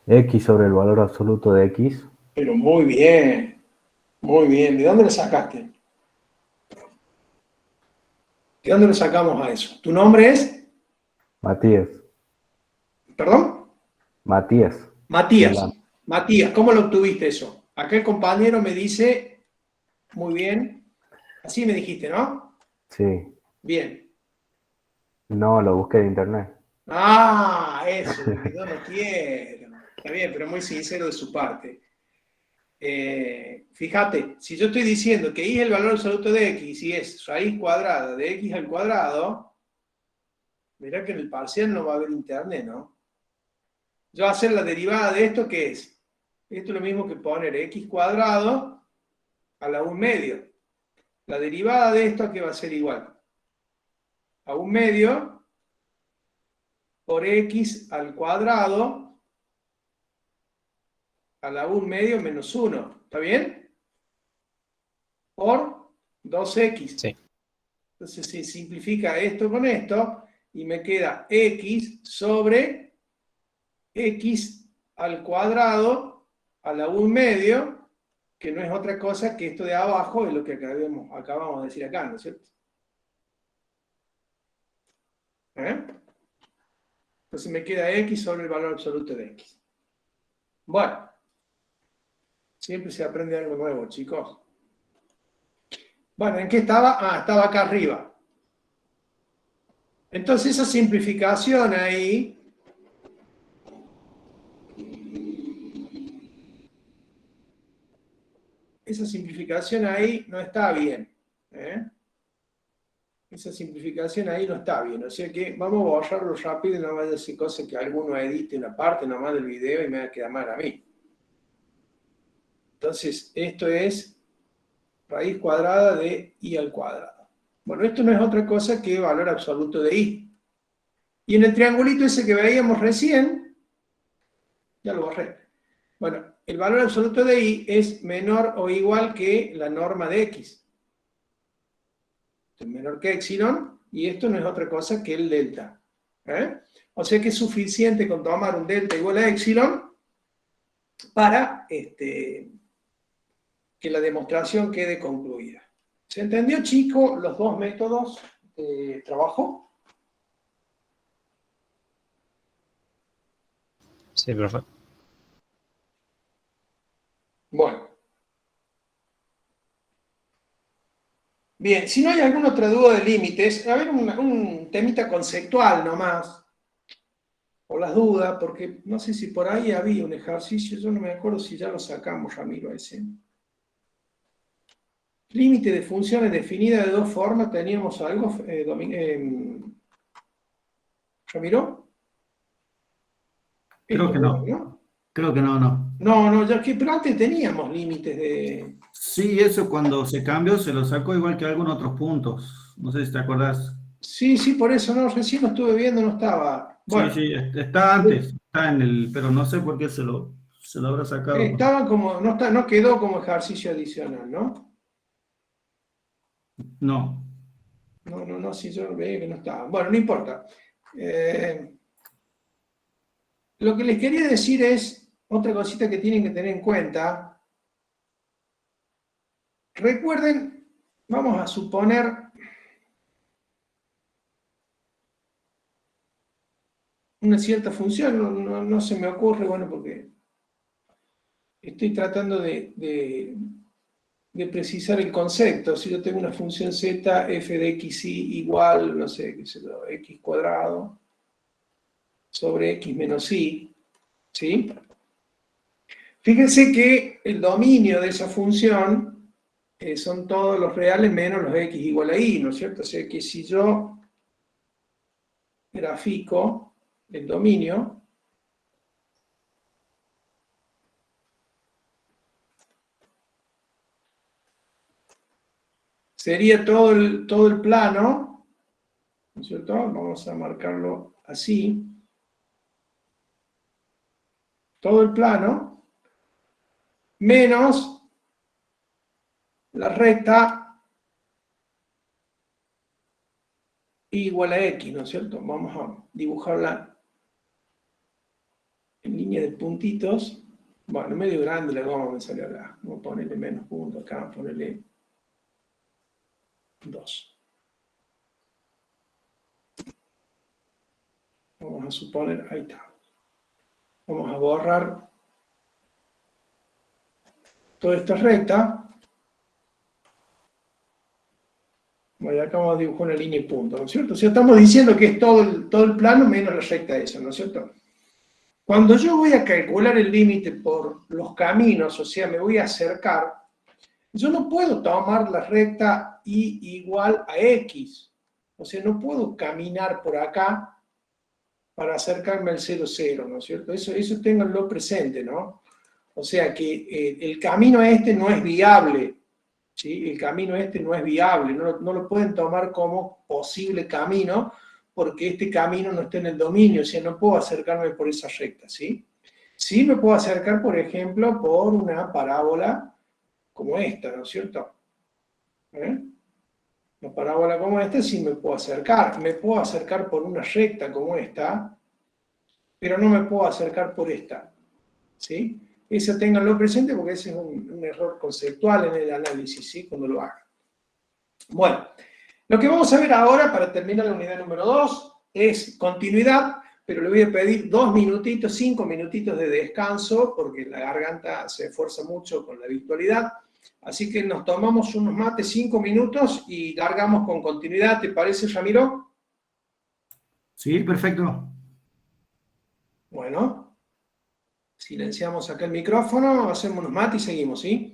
X sobre el valor absoluto de X. Pero muy bien, muy bien. ¿De dónde lo sacaste? ¿De dónde lo sacamos a eso? ¿Tu nombre es? Matías. ¿Perdón? Matías. Matías. Hola. Matías, ¿cómo lo obtuviste eso? Acá el compañero me dice, muy bien, así me dijiste, ¿no? Sí. Bien. No, lo busqué en internet. Ah, eso, de que yo no quiero. Está bien, pero muy sincero de su parte. Fíjate, si yo estoy diciendo que y es el valor absoluto de x y es raíz cuadrada de x al cuadrado, mirá que en el parcial no va a haber internet, ¿no? Yo voy a hacer la derivada de esto, ¿qué es? Esto es lo mismo que poner x cuadrado a la 1 medio. La derivada de esto, ¿a qué va a ser igual? A 1 medio por x al cuadrado a la 1 medio menos 1. ¿Está bien? Por 2x. Sí. Entonces se simplifica esto con esto y me queda x sobre x al cuadrado a la 1 medio, que no es otra cosa que esto de abajo, es lo que acabamos de decir acá, ¿no es cierto? Entonces me queda x sobre el valor absoluto de x. Bueno, siempre se aprende algo nuevo, chicos. Bueno, ¿en qué estaba? Ah, estaba acá arriba. Entonces esa simplificación ahí, no está bien. Esa simplificación ahí no está bien. O sea que vamos a borrarlo rápido y no vaya a ser cosa que alguno edite una parte nomás del video y me va a quedar mal a mí. Entonces, esto es raíz cuadrada de i al cuadrado. Bueno, esto no es otra cosa que valor absoluto de i. Y en el triangulito ese que veíamos recién, ya lo borré. Bueno, el valor absoluto de i es menor o igual que la norma de x. Es menor que epsilon, y esto no es otra cosa que el delta. O sea que es suficiente con tomar un delta igual a epsilon para que la demostración quede concluida. ¿Se entendió, chicos, los dos métodos de trabajo? Sí, profe. Bueno. Bien, si no hay alguna otra duda de límites, a ver un temita conceptual nomás. por las dudas, porque no sé si por ahí había un ejercicio, yo no me acuerdo si ya lo sacamos, Ramiro, ese. Límite de funciones definida de dos formas, teníamos algo, Ramiro. Creo Esto que bueno, no. ¿no? Creo que no, no. No, ya que, pero antes teníamos límites de... Sí, eso cuando se cambió se lo sacó igual que algunos otros puntos. No sé si te acordás. Sí, sí, por eso, no, recién lo estuve viendo, no estaba. Sí, Bueno, sí, está antes, está en el, pero no sé por qué se lo habrá sacado. estaba como, no, no quedó como ejercicio adicional, ¿no? No. No, si yo veía que no estaba. Bueno, no importa. Lo que les quería decir es, otra cosita que tienen que tener en cuenta. Recuerden, vamos a suponer una cierta función, no se me ocurre, bueno, porque estoy tratando de precisar el concepto. Si yo tengo una función z, f de xy igual, no sé, qué sé yo, x cuadrado sobre x menos y, ¿sí? Fíjense que el dominio de esa función son todos los reales menos los x igual a y, ¿no es cierto? O sea que si yo grafico el dominio, sería todo el plano, ¿no es cierto? Vamos a marcarlo así. Todo el plano menos la recta y igual a x, ¿no es cierto? Vamos a dibujarla en línea de puntitos. Bueno, medio grande la goma me salió acá. Vamos a ponerle menos puntos acá, ponerle 2. Vamos a suponer, ahí está. Vamos a borrar toda esta recta. Bueno, acá vamos a dibujar una línea y punto, ¿no es cierto? O sea, estamos diciendo que es todo el plano menos la recta esa, ¿no es cierto? Cuando yo voy a calcular el límite por los caminos, o sea, me voy a acercar, yo no puedo tomar la recta y igual a x. O sea, no puedo caminar por acá para acercarme al 0, 0, ¿no es cierto? Eso ténganlo presente, ¿no? O sea que el camino este no es viable, ¿sí? El camino este no es viable, no lo pueden tomar como posible camino porque este camino no está en el dominio, o sea, no puedo acercarme por esa recta, ¿sí? Sí me puedo acercar, por ejemplo, por una parábola como esta, ¿no es cierto? ¿Eh? Una parábola como esta sí me puedo acercar por una recta como esta, pero no me puedo acercar por esta, ¿sí? Eso ténganlo presente porque ese es un error conceptual en el análisis, ¿sí? Cuando lo hagan. Bueno, lo que vamos a ver ahora para terminar la unidad número 2 es continuidad, pero le voy a pedir 2 minutitos, 5 minutitos de descanso porque la garganta se esfuerza mucho con la virtualidad. Así que nos tomamos unos mates 5 minutos y largamos con continuidad. ¿Te parece, Ramiro? Sí, perfecto. Bueno, silenciamos acá el micrófono, hacemos unos mates y seguimos, ¿sí?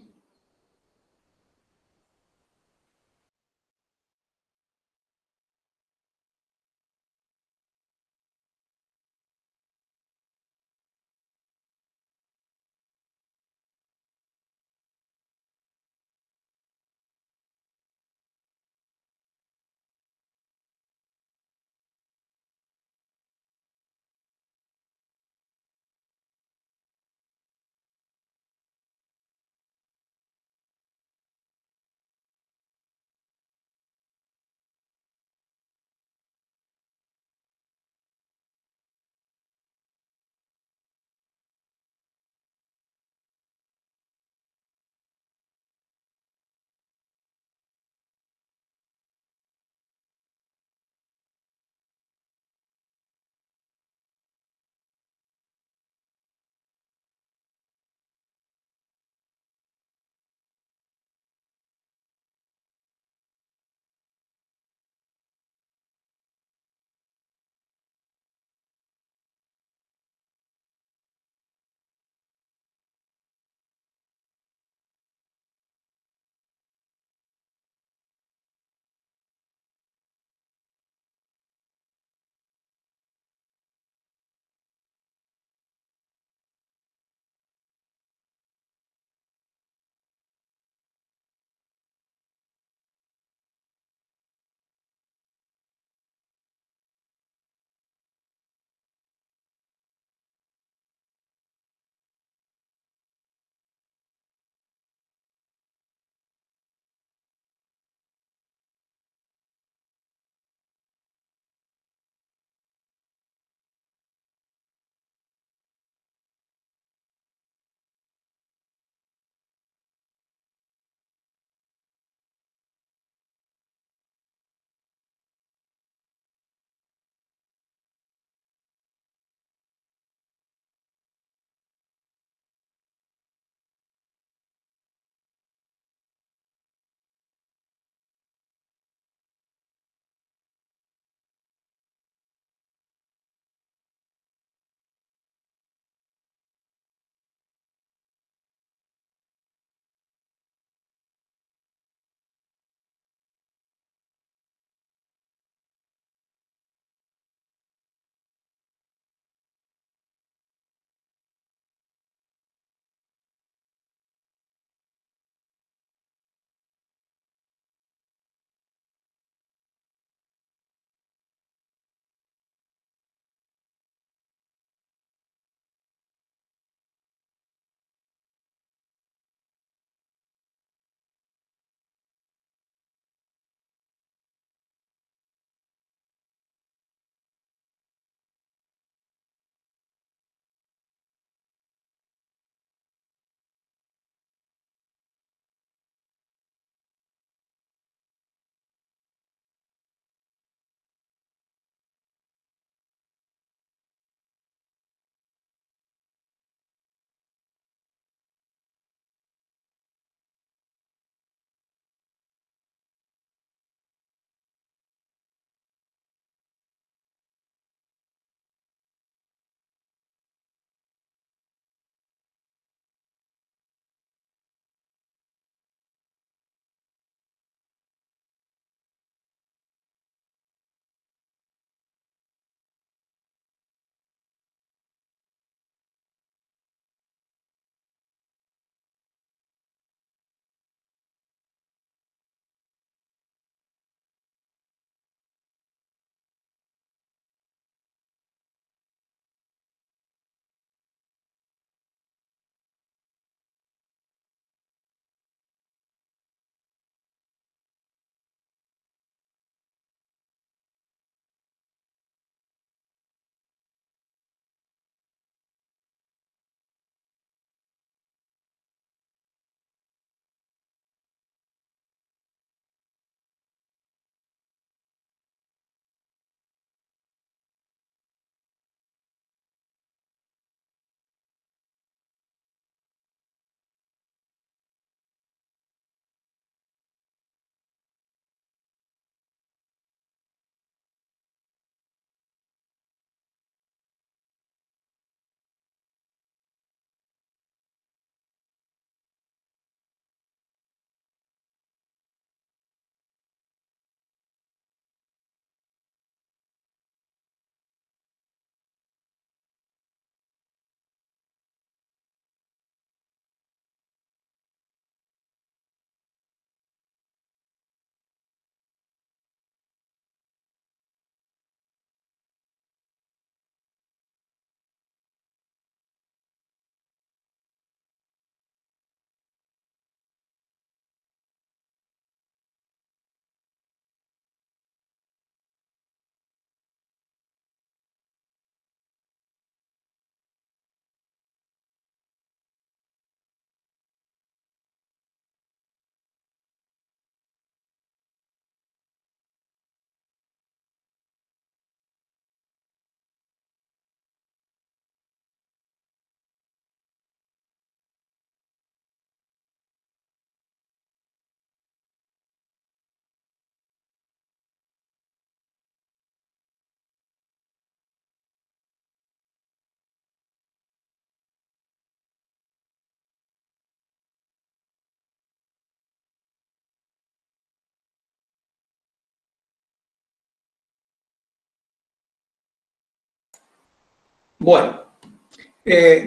Bueno,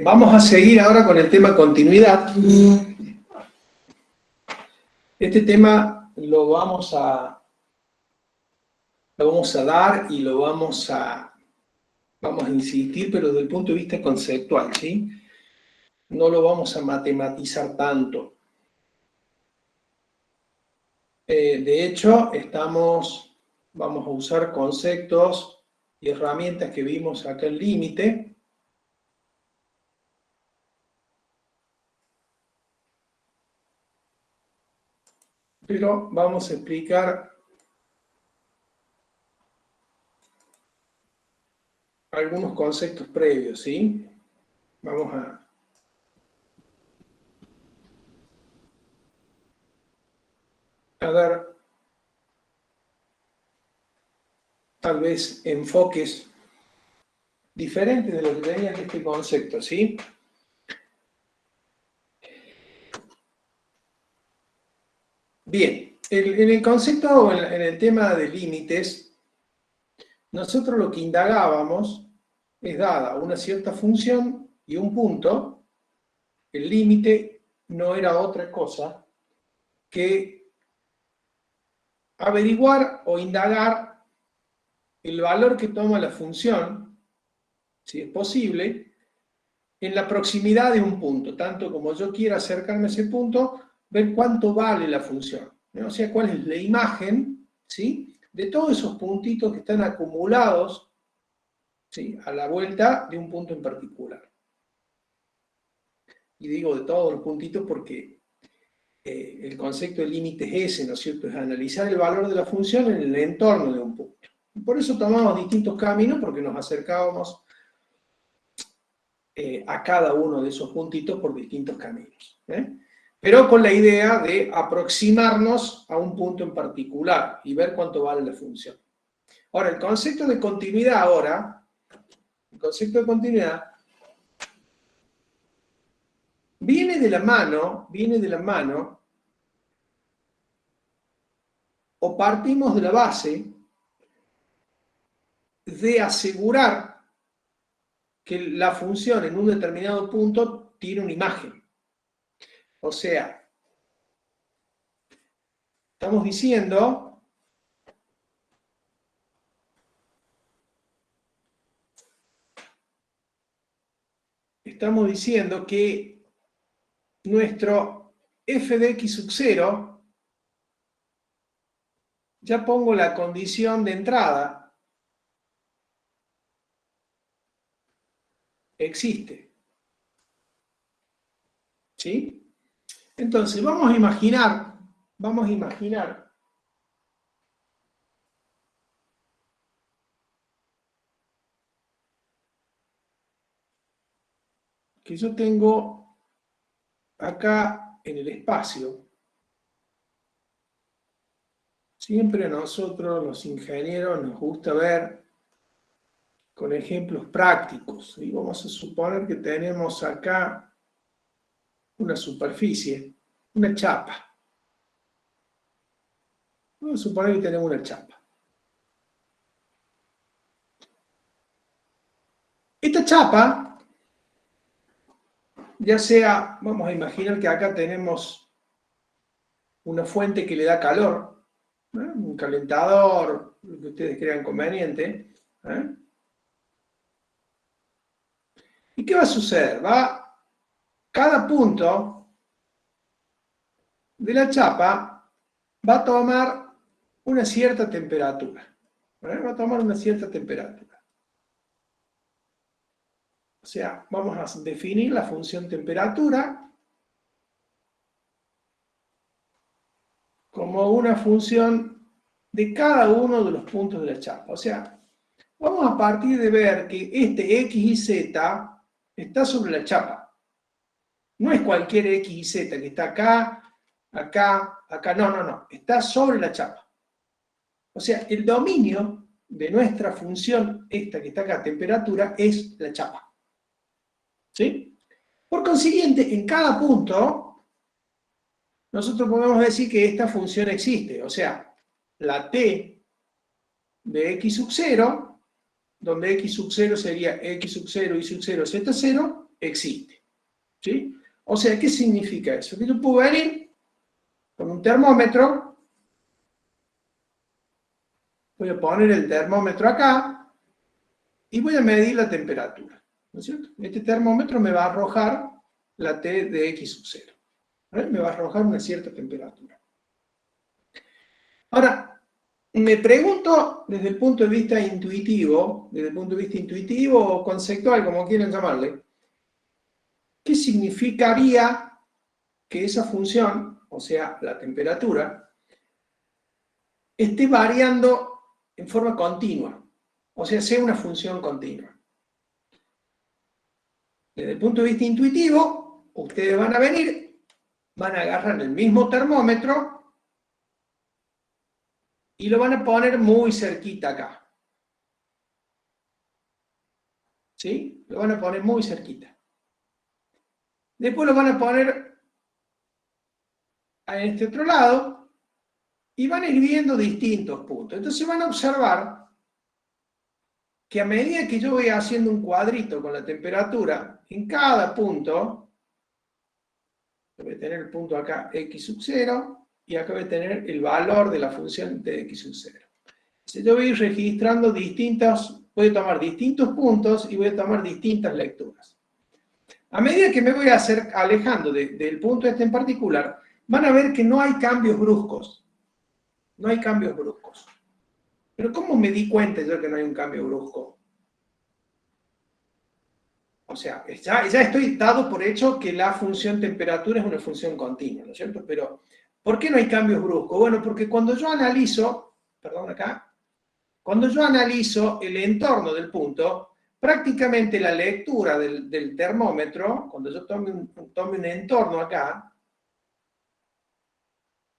vamos a seguir ahora con el tema continuidad. Este tema lo vamos a dar y lo vamos a insistir, pero desde el punto de vista conceptual, ¿sí? No lo vamos a matematizar tanto. De hecho, vamos a usar conceptos y herramientas que vimos acá en límite. Pero vamos a explicar algunos conceptos previos, ¿sí? Vamos a dar tal vez enfoques diferentes de lo que tenía este concepto, ¿sí? Bien, en el concepto o en el tema de límites, nosotros lo que indagábamos es dada una cierta función y un punto, el límite no era otra cosa que averiguar o indagar el valor que toma la función, si es posible, en la proximidad de un punto, tanto como yo quiera acercarme a ese punto, ver cuánto vale la función, ¿no? O sea, cuál es la imagen, ¿sí?, de todos esos puntitos que están acumulados, ¿sí?, a la vuelta de un punto en particular. Y digo de todos los puntitos porque el concepto de límite es ese, ¿no es cierto?, es analizar el valor de la función en el entorno de un punto. Por eso tomamos distintos caminos, porque nos acercábamos a cada uno de esos puntitos por distintos caminos, pero con la idea de aproximarnos a un punto en particular y ver cuánto vale la función. Ahora, el concepto de continuidad viene de la mano, o partimos de la base de asegurar que la función en un determinado punto tiene una imagen. O sea, estamos diciendo que nuestro f de x sub 0, ya pongo la condición de entrada, existe. ¿Sí? Entonces, vamos a imaginar que yo tengo acá en el espacio, siempre a nosotros los ingenieros nos gusta ver con ejemplos prácticos, y vamos a suponer que tenemos acá una superficie, una chapa. Vamos a suponer que tenemos una chapa. Esta chapa, ya sea, vamos a imaginar que acá tenemos una fuente que le da calor, un calentador, lo que ustedes crean conveniente. ¿Y qué va a suceder? Cada punto de la chapa va a tomar una cierta temperatura. Va a tomar una cierta temperatura. O sea, vamos a definir la función temperatura como una función de cada uno de los puntos de la chapa. O sea, vamos a partir de ver que este X y Z está sobre la chapa. No es cualquier X y Z que está acá, acá, no. Está sobre la chapa. O sea, el dominio de nuestra función, esta que está acá, temperatura, es la chapa. ¿Sí? Por consiguiente, en cada punto, nosotros podemos decir que esta función existe. O sea, la T de X sub 0 donde x sub 0 sería x sub 0, y sub 0, z 0, existe. ¿Sí? O sea, ¿qué significa eso? Que yo puedo venir con un termómetro, voy a poner el termómetro acá, y voy a medir la temperatura. ¿No es cierto? Este termómetro me va a arrojar la T de x sub 0. ¿Vale? Me va a arrojar una cierta temperatura. Ahora, me pregunto desde el punto de vista intuitivo, o conceptual, como quieran llamarle, ¿qué significaría que esa función, o sea, la temperatura, esté variando en forma continua? O sea, sea una función continua. Desde el punto de vista intuitivo, ustedes van a venir, van a agarrar el mismo termómetro y lo van a poner muy cerquita acá. ¿Sí? Lo van a poner muy cerquita. Después lo van a poner a este otro lado y van a ir viendo distintos puntos. Entonces van a observar que a medida que yo voy haciendo un cuadrito con la temperatura, en cada punto, voy a tener el punto acá x sub 0, y acá voy a tener el valor de la función de x sub 0. Entonces yo voy a ir registrando voy a tomar distintos puntos y voy a tomar distintas lecturas. A medida que me voy a alejando del punto este en particular, van a ver que no hay cambios bruscos. No hay cambios bruscos. Pero ¿cómo me di cuenta yo que no hay un cambio brusco? O sea, ya estoy dado por hecho que la función temperatura es una función continua, ¿no es cierto? Pero, ¿por qué no hay cambios bruscos? Bueno, porque cuando yo analizo, cuando yo analizo el entorno del punto, prácticamente la lectura del termómetro, cuando yo tome un entorno acá,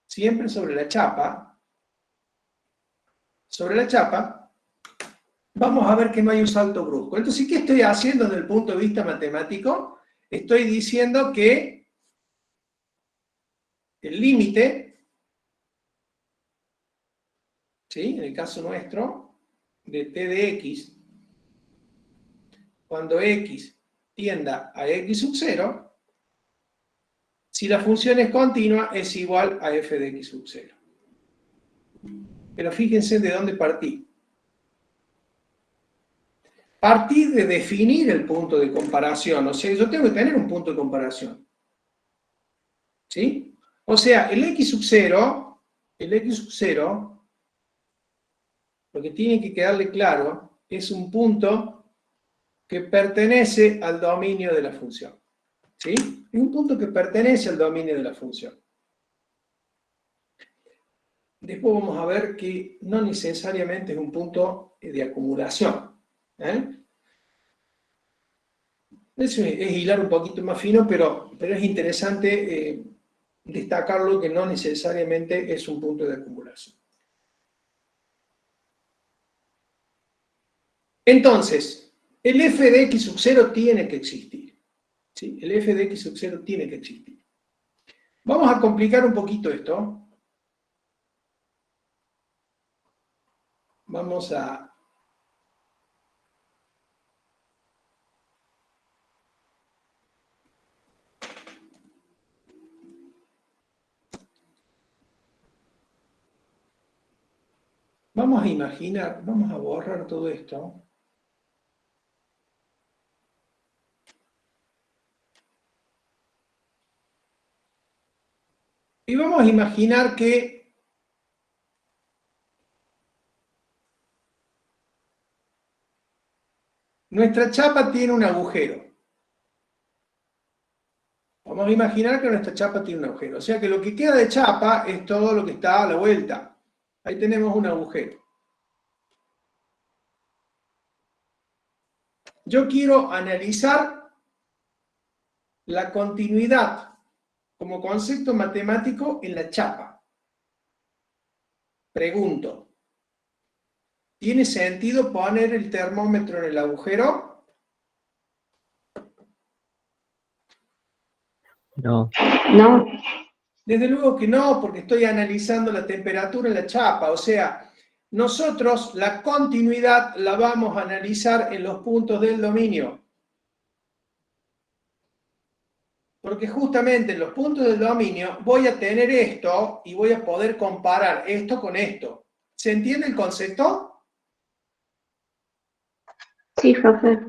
siempre sobre la chapa, vamos a ver que no hay un salto brusco. Entonces, ¿qué estoy haciendo desde el punto de vista matemático? Estoy diciendo que el límite, ¿sí? En el caso nuestro, de t de x, cuando x tienda a x sub 0, si la función es continua, es igual a f de x sub 0. Pero fíjense de dónde partí. Partí de definir el punto de comparación. O sea, yo tengo que tener un punto de comparación. ¿Sí? O sea, el x sub 0, lo que tiene que quedarle claro, es un punto que pertenece al dominio de la función. ¿Sí? Es un punto que pertenece al dominio de la función. Después vamos a ver que no necesariamente es un punto de acumulación. Eso es hilar un poquito más fino, pero es interesante destacarlo que no necesariamente es un punto de acumulación. Entonces, el f de x sub 0 tiene que existir. ¿Sí? El f de x sub 0 tiene que existir. Vamos a complicar un poquito esto. Vamos a imaginar, vamos a borrar todo esto. Y vamos a imaginar que nuestra chapa tiene un agujero. Vamos a imaginar que nuestra chapa tiene un agujero. O sea que lo que queda de chapa es todo lo que está a la vuelta. Ahí tenemos un agujero. Yo quiero analizar la continuidad como concepto matemático en la chapa. Pregunto, ¿tiene sentido poner el termómetro en el agujero? No. Desde luego que no, porque estoy analizando la temperatura en la chapa. O sea, Nosotros la continuidad la vamos a analizar en los puntos del dominio. Porque justamente en los puntos del dominio voy a tener esto y voy a poder comparar esto con esto. ¿Se entiende el concepto? Sí, profe.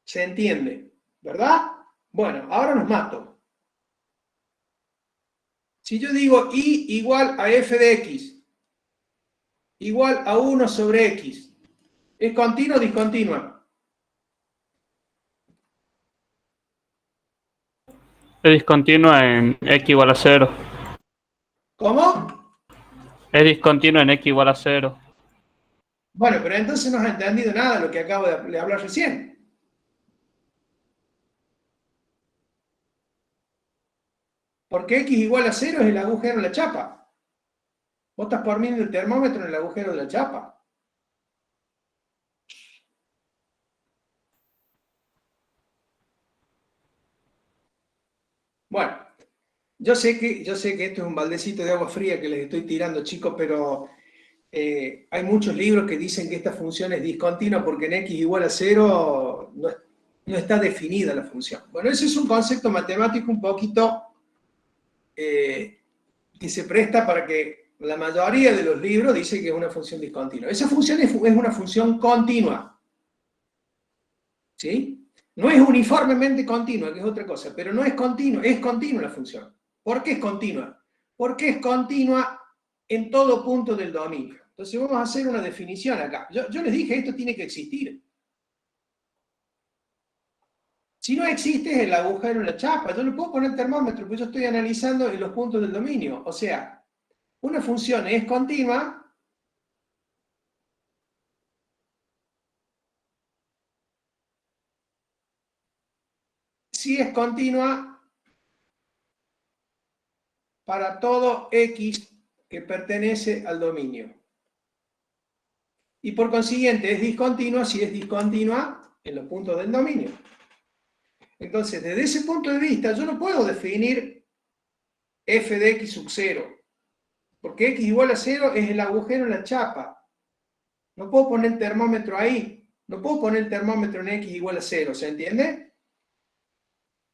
Se entiende, ¿verdad? Bueno, ahora los mato. Si yo digo y igual a f de x, igual a 1 sobre x, ¿es continua o discontinua? Es discontinua en x igual a 0. ¿Cómo? Es discontinua en x igual a 0. Bueno, pero entonces no has entendido nada de lo que acabo de hablar recién. Porque x igual a 0 es el agujero de la chapa. Vos estás poniendo el termómetro en el agujero de la chapa. Bueno, yo sé que esto es un baldecito de agua fría que les estoy tirando, chicos, pero hay muchos libros que dicen que esta función es discontinua porque en x igual a 0 no está definida la función. Bueno, ese es un concepto matemático un poquito que se presta para que la mayoría de los libros dice que es una función discontinua. Esa función es una función continua. ¿Sí? No es uniformemente continua, que es otra cosa, pero no es continua, es continua la función. ¿Por qué es continua? Porque es continua en todo punto del dominio. Entonces vamos a hacer una definición acá. Yo les dije, esto tiene que existir. Si no existe, es el agujero en la chapa. Yo no puedo poner termómetro, porque yo estoy analizando en los puntos del dominio. O sea, una función es continua si es continua para todo x que pertenece al dominio. Y por consiguiente es discontinua si es discontinua en los puntos del dominio. Entonces, desde ese punto de vista, yo no puedo definir f de x sub 0, porque x igual a 0 es el agujero en la chapa. No puedo poner el termómetro ahí. No puedo poner el termómetro en x igual a 0, ¿se entiende?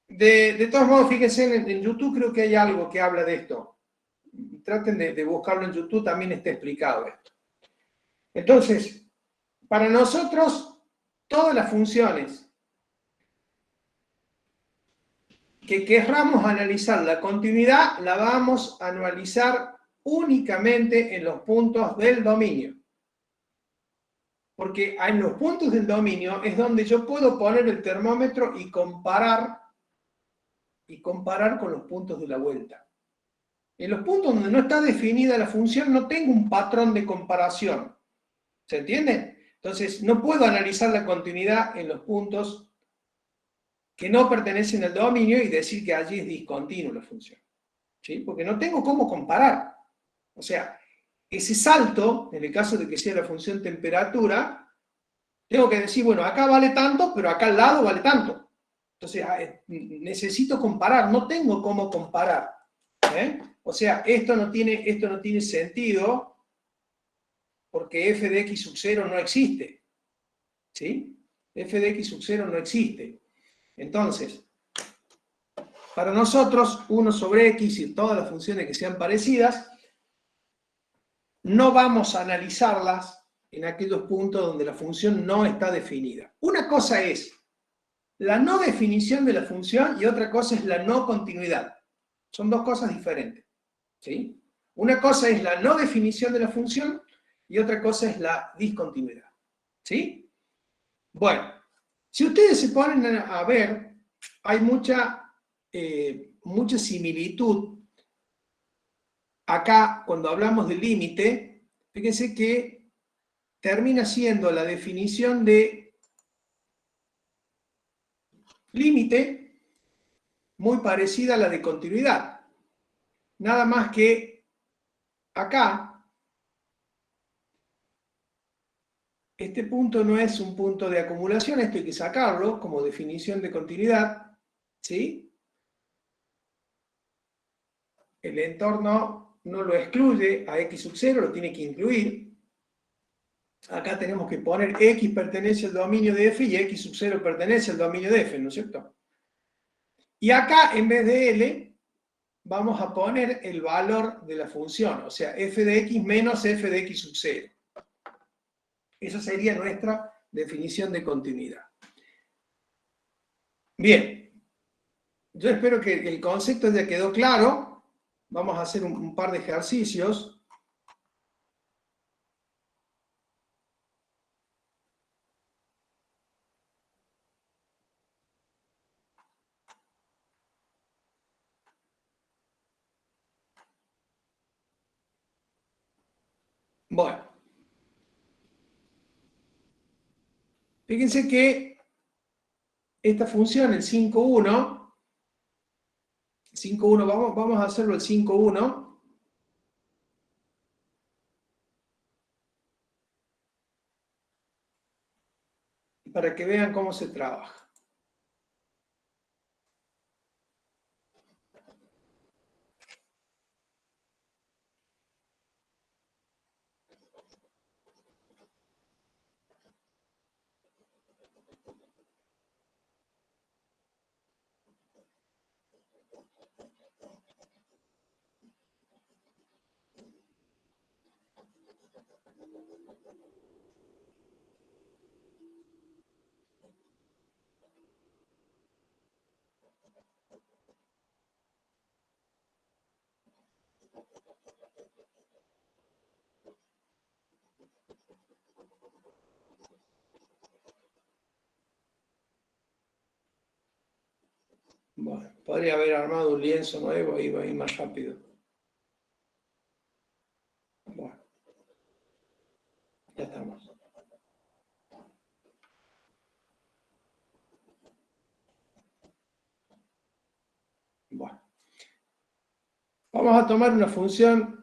De todos modos, fíjense, en YouTube creo que hay algo que habla de esto. Traten de buscarlo en YouTube, también está explicado esto. Entonces, para nosotros, todas las funciones que querramos analizar la continuidad, la vamos a analizar únicamente en los puntos del dominio. Porque en los puntos del dominio es donde yo puedo poner el termómetro y comparar con los puntos de la vuelta. En los puntos donde no está definida la función, no tengo un patrón de comparación. ¿Se entiende? Entonces, no puedo analizar la continuidad en los puntos que no pertenecen al dominio y decir que allí es discontinua la función. ¿Sí? Porque no tengo cómo comparar. O sea, ese salto, en el caso de que sea la función temperatura, tengo que decir, bueno, acá vale tanto, pero acá al lado vale tanto. Entonces, necesito comparar, no tengo cómo comparar. O sea, esto no tiene sentido porque f de x sub 0 no existe. ¿Sí? F de x sub 0 no existe. Entonces, para nosotros, 1 sobre x y todas las funciones que sean parecidas, no vamos a analizarlas en aquellos puntos donde la función no está definida. Una cosa es la no definición de la función y otra cosa es la no continuidad. Son dos cosas diferentes. ¿Sí? Una cosa es la no definición de la función y otra cosa es la discontinuidad. ¿Sí? Bueno, si ustedes se ponen a ver, hay mucha similitud acá cuando hablamos de límite. Fíjense que termina siendo la definición de límite muy parecida a la de continuidad. Nada más que acá este punto no es un punto de acumulación, esto hay que sacarlo como definición de continuidad, ¿sí? El entorno no lo excluye a x sub 0, lo tiene que incluir. acá tenemos que poner X pertenece al dominio de F y X sub 0 pertenece al dominio de F, ¿no es cierto? Y acá, en vez de L, vamos a poner el valor de la función, o sea, f de x menos f de x sub 0. Esa sería nuestra definición de continuidad. Bien, yo espero que el concepto ya quedó claro. Vamos a hacer un par de ejercicios. Bueno, fíjense que esta función, el 5,1, vamos a hacerlo el 5,1, para que vean cómo se trabaja. Bueno, podría haber armado un lienzo nuevo, iba a ir más rápido. Bueno, ya estamos. Bueno, vamos a tomar una función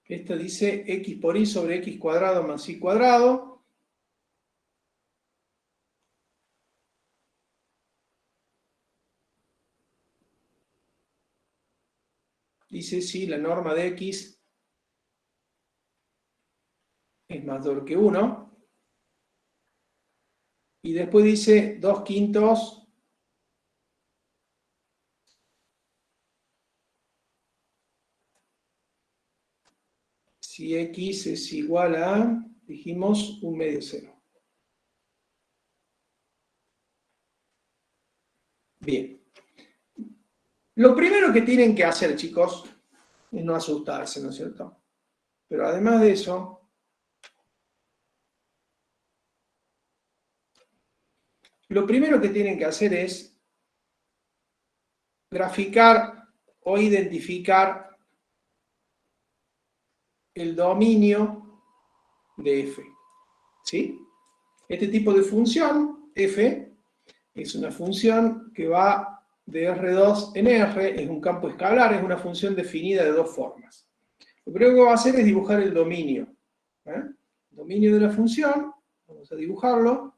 esto dice x por y sobre x cuadrado más y cuadrado. Dice si la norma de x es mayor que 1. Y después dice 2/5 si x es igual a, dijimos, 1/2. Bien. Lo primero que tienen que hacer, chicos, es no asustarse, ¿no es cierto? Pero además de eso, lo primero que tienen que hacer es graficar o identificar el dominio de f. ¿Sí? Este tipo de función, f, es una función que va de R2 en R, es un campo escalar, es una función definida de dos formas. Lo primero que va a hacer es dibujar el dominio. El dominio de la función, vamos a dibujarlo.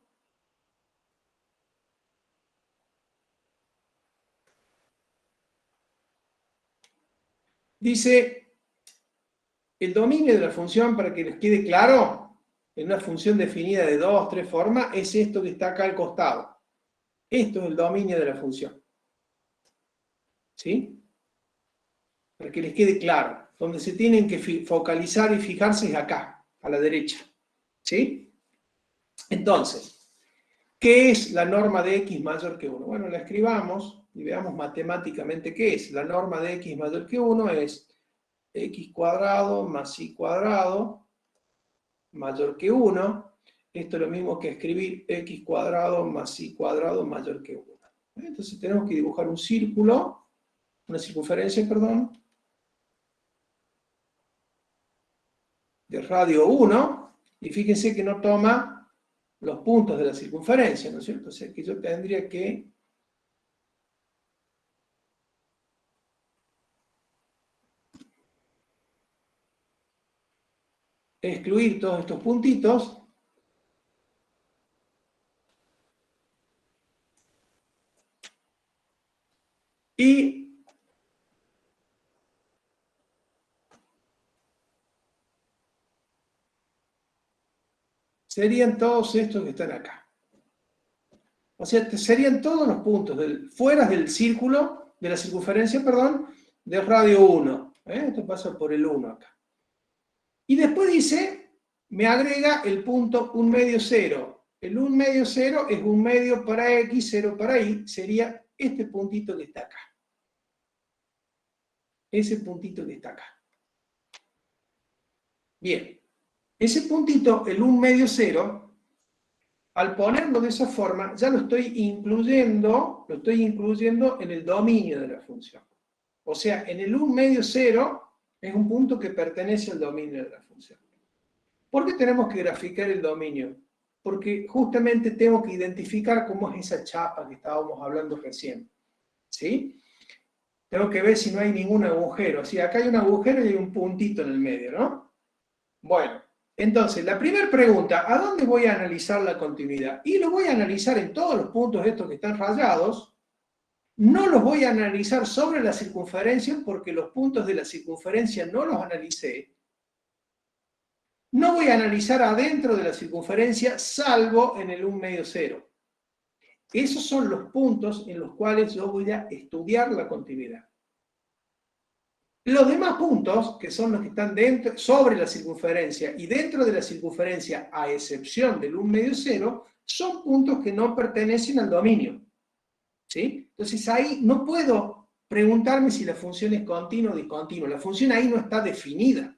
Dice, el dominio de la función, para que les quede claro, en una función definida de 2, 3 formas, es esto que está acá al costado. Esto es el dominio de la función. ¿Sí? Para que les quede claro. Donde se tienen que focalizar y fijarse es acá, a la derecha. ¿Sí? Entonces, ¿qué es la norma de x mayor que 1? Bueno, la escribamos y veamos matemáticamente qué es. La norma de x mayor que 1 es x cuadrado más y cuadrado mayor que 1. Esto es lo mismo que escribir x cuadrado más y cuadrado mayor que 1. Entonces tenemos que dibujar un círculo, una circunferencia, perdón, de radio 1, y fíjense que no toma los puntos de la circunferencia, ¿no es cierto? O sea que yo tendría que excluir todos estos puntitos Y serían todos estos que están acá. O sea, serían todos los puntos fuera del círculo, de la circunferencia, perdón, del radio 1. Esto pasa por el 1 acá. Y después dice, me agrega el punto 1 medio 0. El 1 medio 0 es 1 medio para X, 0 para Y. Sería este puntito que está acá. Ese puntito que está acá. Bien. Ese puntito, el 1 medio 0, al ponerlo de esa forma, ya lo estoy incluyendo en el dominio de la función. O sea, en el 1 medio 0 es un punto que pertenece al dominio de la función. ¿Por qué tenemos que graficar el dominio? Porque justamente tengo que identificar cómo es esa chapa que estábamos hablando recién. ¿Sí? Tengo que ver si no hay ningún agujero. Si acá hay un agujero y hay un puntito en el medio, ¿no? Bueno. Entonces, la primera pregunta, ¿a dónde voy a analizar la continuidad? Y lo voy a analizar en todos los puntos estos que están rayados. No los voy a analizar sobre la circunferencia porque los puntos de la circunferencia no los analicé. No voy a analizar adentro de la circunferencia salvo en el 1 medio 0. Esos son los puntos en los cuales yo voy a estudiar la continuidad. Los demás puntos, que son los que están dentro, sobre la circunferencia y dentro de la circunferencia, a excepción del 1 medio 0, son puntos que no pertenecen al dominio. ¿Sí? Entonces ahí no puedo preguntarme si la función es continua o discontinua. La función ahí no está definida,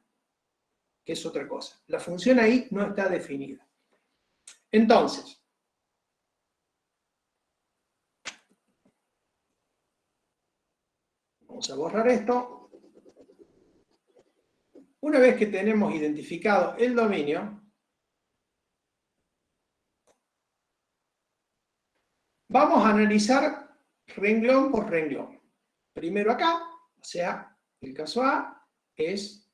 que es otra cosa. La función ahí no está definida. Entonces, vamos a borrar esto. Una vez que tenemos identificado el dominio, vamos a analizar renglón por renglón. Primero acá, o sea, el caso A es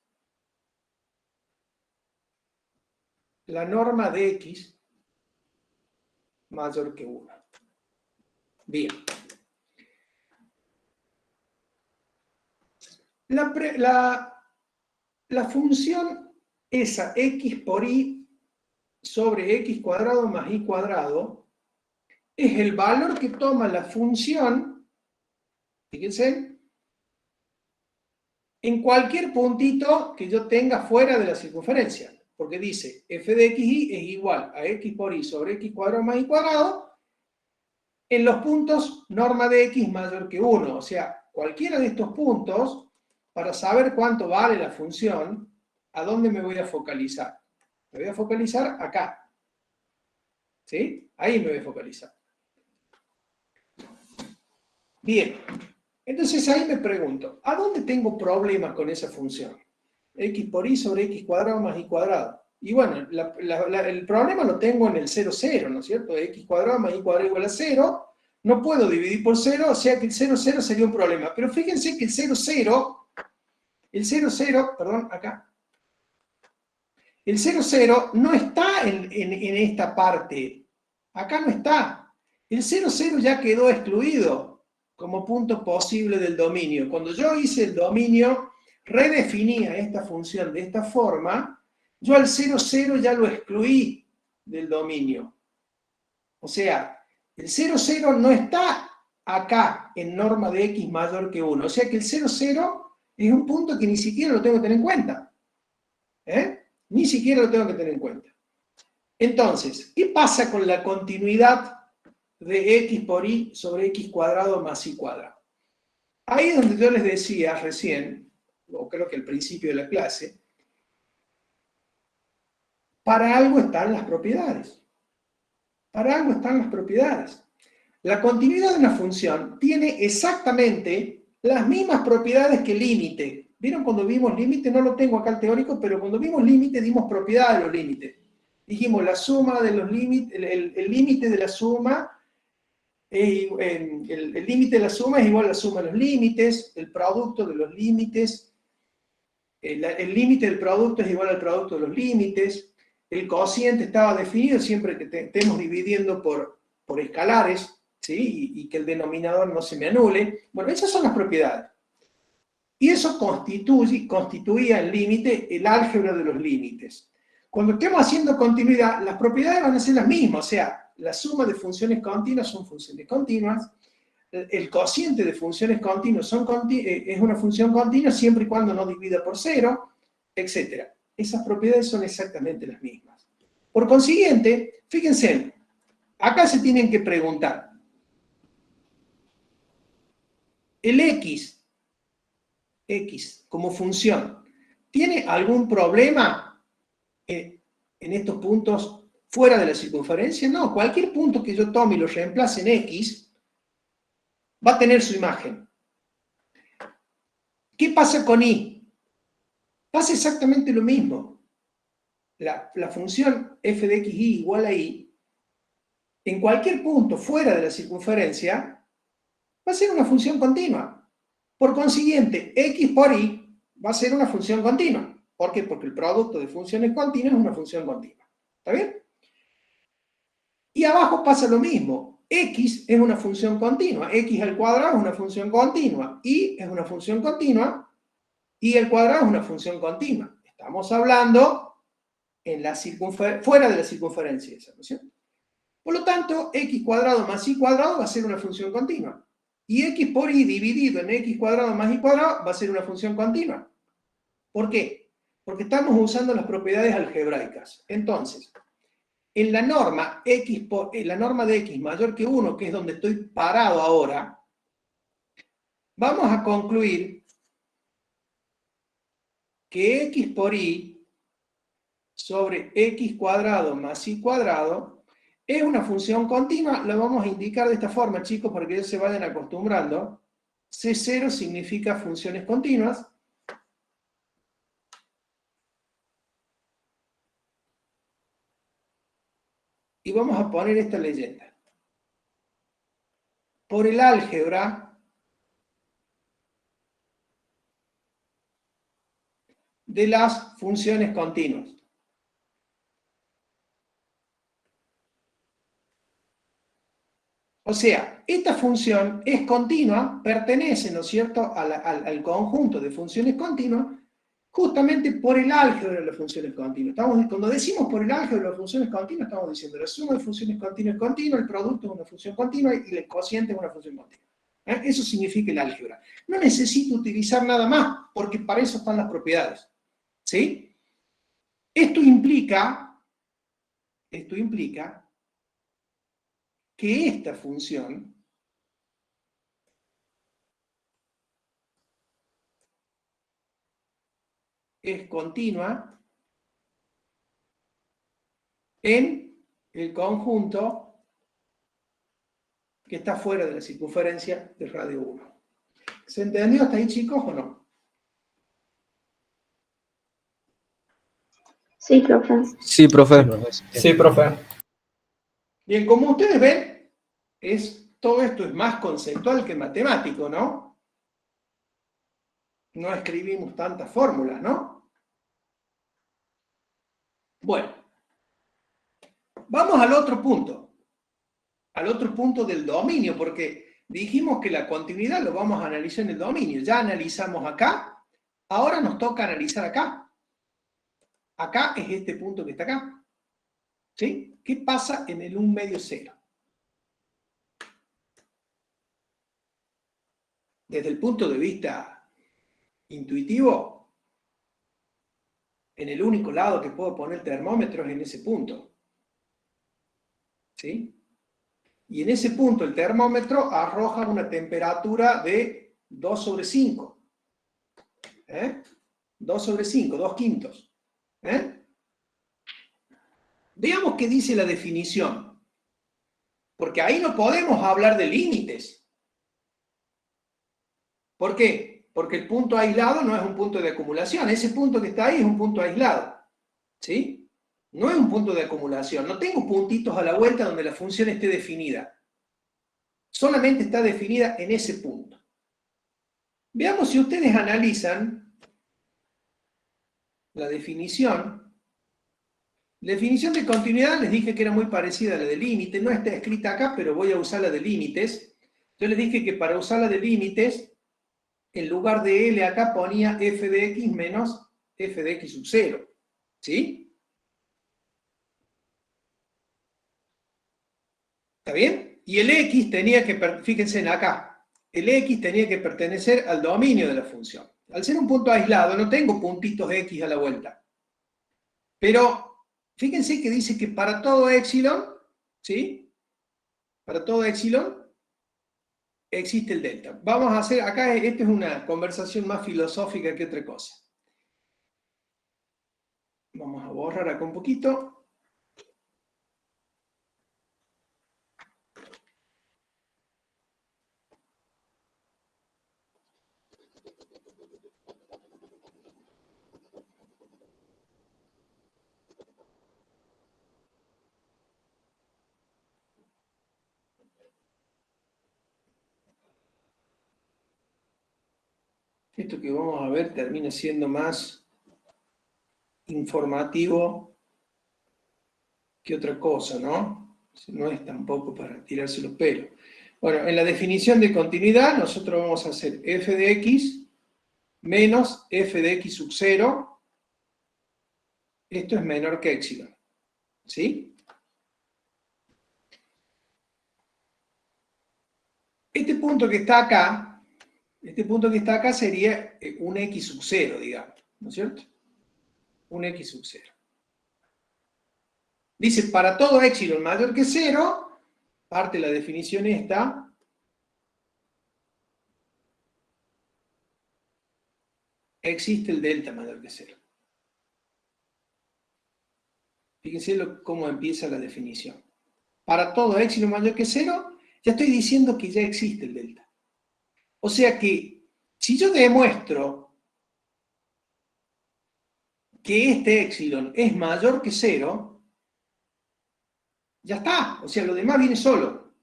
la norma de X mayor que 1. Bien. La función esa x por y sobre x cuadrado más y cuadrado es el valor que toma la función, fíjense, en cualquier puntito que yo tenga fuera de la circunferencia. Porque dice, f de xy es igual a x por y sobre x cuadrado más y cuadrado en los puntos norma de x mayor que 1. O sea, cualquiera de estos puntos, para saber cuánto vale la función, ¿a dónde me voy a focalizar? Me voy a focalizar acá. ¿Sí? Ahí me voy a focalizar. Bien. Entonces ahí me pregunto, ¿a dónde tengo problemas con esa función? X por y sobre x cuadrado más y cuadrado. Y bueno, el problema lo tengo en el 0, 0, ¿no es cierto? X cuadrado más y cuadrado igual a 0. No puedo dividir por 0, o sea que el 0, 0 sería un problema. Pero fíjense que el 0, 0... El 0, 0, perdón, acá. El 0, 0 no está en esta parte. Acá no está. El 0, 0 ya quedó excluido como punto posible del dominio. Cuando yo hice el dominio, redefinía esta función de esta forma, yo al 0, 0 ya lo excluí del dominio. O sea, el 0, 0 no está acá en norma de x mayor que 1. O sea que el 0, 0... es un punto que ni siquiera lo tengo que tener en cuenta. Ni siquiera lo tengo que tener en cuenta. Entonces, ¿qué pasa con la continuidad de x por y sobre x cuadrado más y cuadrado? Ahí es donde yo les decía recién, o creo que al principio de la clase, para algo están las propiedades. Para algo están las propiedades. La continuidad de una función tiene exactamente las mismas propiedades que el límite. ¿Vieron cuando vimos límite? No lo tengo acá el teórico, pero cuando vimos límite dimos propiedad de los límites. Dijimos la suma de los límites, el límite de la suma, el límite de la suma es igual a la suma de los límites, el producto de los límites, el límite del producto es igual al producto de los límites, el cociente estaba definido siempre que estemos dividiendo por escalares, ¿sí? Y que el denominador no se me anule. Bueno, esas son las propiedades. Y eso constituía el límite, el álgebra de los límites. Cuando estemos haciendo continuidad, las propiedades van a ser las mismas, o sea, la suma de funciones continuas son funciones continuas, el cociente de funciones continuas es una función continua siempre y cuando no divida por 0, etc. Esas propiedades son exactamente las mismas. Por consiguiente, fíjense, acá se tienen que preguntar, el x como función, ¿tiene algún problema en estos puntos fuera de la circunferencia? No, cualquier punto que yo tome y lo reemplace en x, va a tener su imagen. ¿Qué pasa con y? Pasa exactamente lo mismo. La función f de xy igual a y, en cualquier punto fuera de la circunferencia, va a ser una función continua. Por consiguiente, x por y va a ser una función continua. ¿Por qué? Porque el producto de funciones continuas es una función continua. ¿Está bien? Y abajo pasa lo mismo. X es una función continua. X al cuadrado es una función continua. Y es una función continua. Y al cuadrado es una función continua. Estamos hablando fuera de la circunferencia, ¿no es cierto? Por lo tanto, x cuadrado más y cuadrado va a ser una función continua. Y x por y dividido en x cuadrado más y cuadrado va a ser una función continua. ¿Por qué? Porque estamos usando las propiedades algebraicas. Entonces, en la norma de x mayor que 1, que es donde estoy parado ahora, vamos a concluir que x por y sobre x cuadrado más y cuadrado es una función continua. La vamos a indicar de esta forma, chicos, para que ellos se vayan acostumbrando. C0 significa funciones continuas. Y vamos a poner esta leyenda. Por el álgebra de las funciones continuas. O sea, esta función es continua, pertenece, ¿no es cierto?, al conjunto de funciones continuas, justamente por el álgebra de las funciones continuas. Cuando decimos por el álgebra de las funciones continuas, estamos diciendo la suma de funciones continuas es continua, el producto es una función continua y el cociente es una función continua. Eso significa el álgebra. No necesito utilizar nada más, porque para eso están las propiedades. ¿Sí? Esto implica que esta función es continua en el conjunto que está fuera de la circunferencia del radio 1. ¿Se entendió hasta ahí, chicos, o no? Sí, profe. Sí, profe. Sí, profe. Bien, como ustedes ven, todo esto es más conceptual que matemático, ¿no? No escribimos tantas fórmulas, ¿no? Bueno, vamos al otro punto del dominio, porque dijimos que la continuidad lo vamos a analizar en el dominio. Ya analizamos acá, ahora nos toca analizar acá. Acá es este punto que está acá. ¿Sí? ¿Qué pasa en el 1 medio 0? Desde el punto de vista intuitivo, en el único lado que puedo poner termómetro es en ese punto. ¿Sí? Y en ese punto el termómetro arroja una temperatura de 2 sobre 5. 2 sobre 5, 2/5. Veamos qué dice la definición. Porque ahí no podemos hablar de límites. ¿Por qué? Porque el punto aislado no es un punto de acumulación. Ese punto que está ahí es un punto aislado. ¿Sí? No es un punto de acumulación. No tengo puntitos a la vuelta donde la función esté definida. Solamente está definida en ese punto. Veamos si ustedes analizan la definición La definición de continuidad les dije que era muy parecida a la de límite, no está escrita acá, pero voy a usar la de límites. Yo les dije que para usar la de límites, en lugar de L acá ponía f de x menos f de x sub 0. ¿Sí? ¿Está bien? Y el x tenía que, fíjense en acá, el x tenía que pertenecer al dominio de la función. Al ser un punto aislado, no tengo puntitos x a la vuelta. Pero fíjense que dice que para todo épsilon, ¿sí? Para todo épsilon existe el delta. Vamos a hacer, acá esta es una conversación más filosófica que otra cosa. Vamos a borrar acá un poquito. Esto que vamos a ver termina siendo más informativo que otra cosa, ¿no? No es tampoco para tirarse los pelos. Bueno, en la definición de continuidad nosotros vamos a hacer f de x menos f de x sub 0. Esto es menor que épsilon. ¿Sí? Este punto que está acá sería un x sub 0, digamos, ¿no es cierto? Un x sub 0. Dice, para todo épsilon mayor que 0, parte la definición esta, existe el delta mayor que 0. Fíjense cómo empieza la definición. Para todo épsilon mayor que 0, ya estoy diciendo que ya existe el delta. O sea que, si yo demuestro que este épsilon es mayor que 0, ya está. O sea, lo demás viene solo.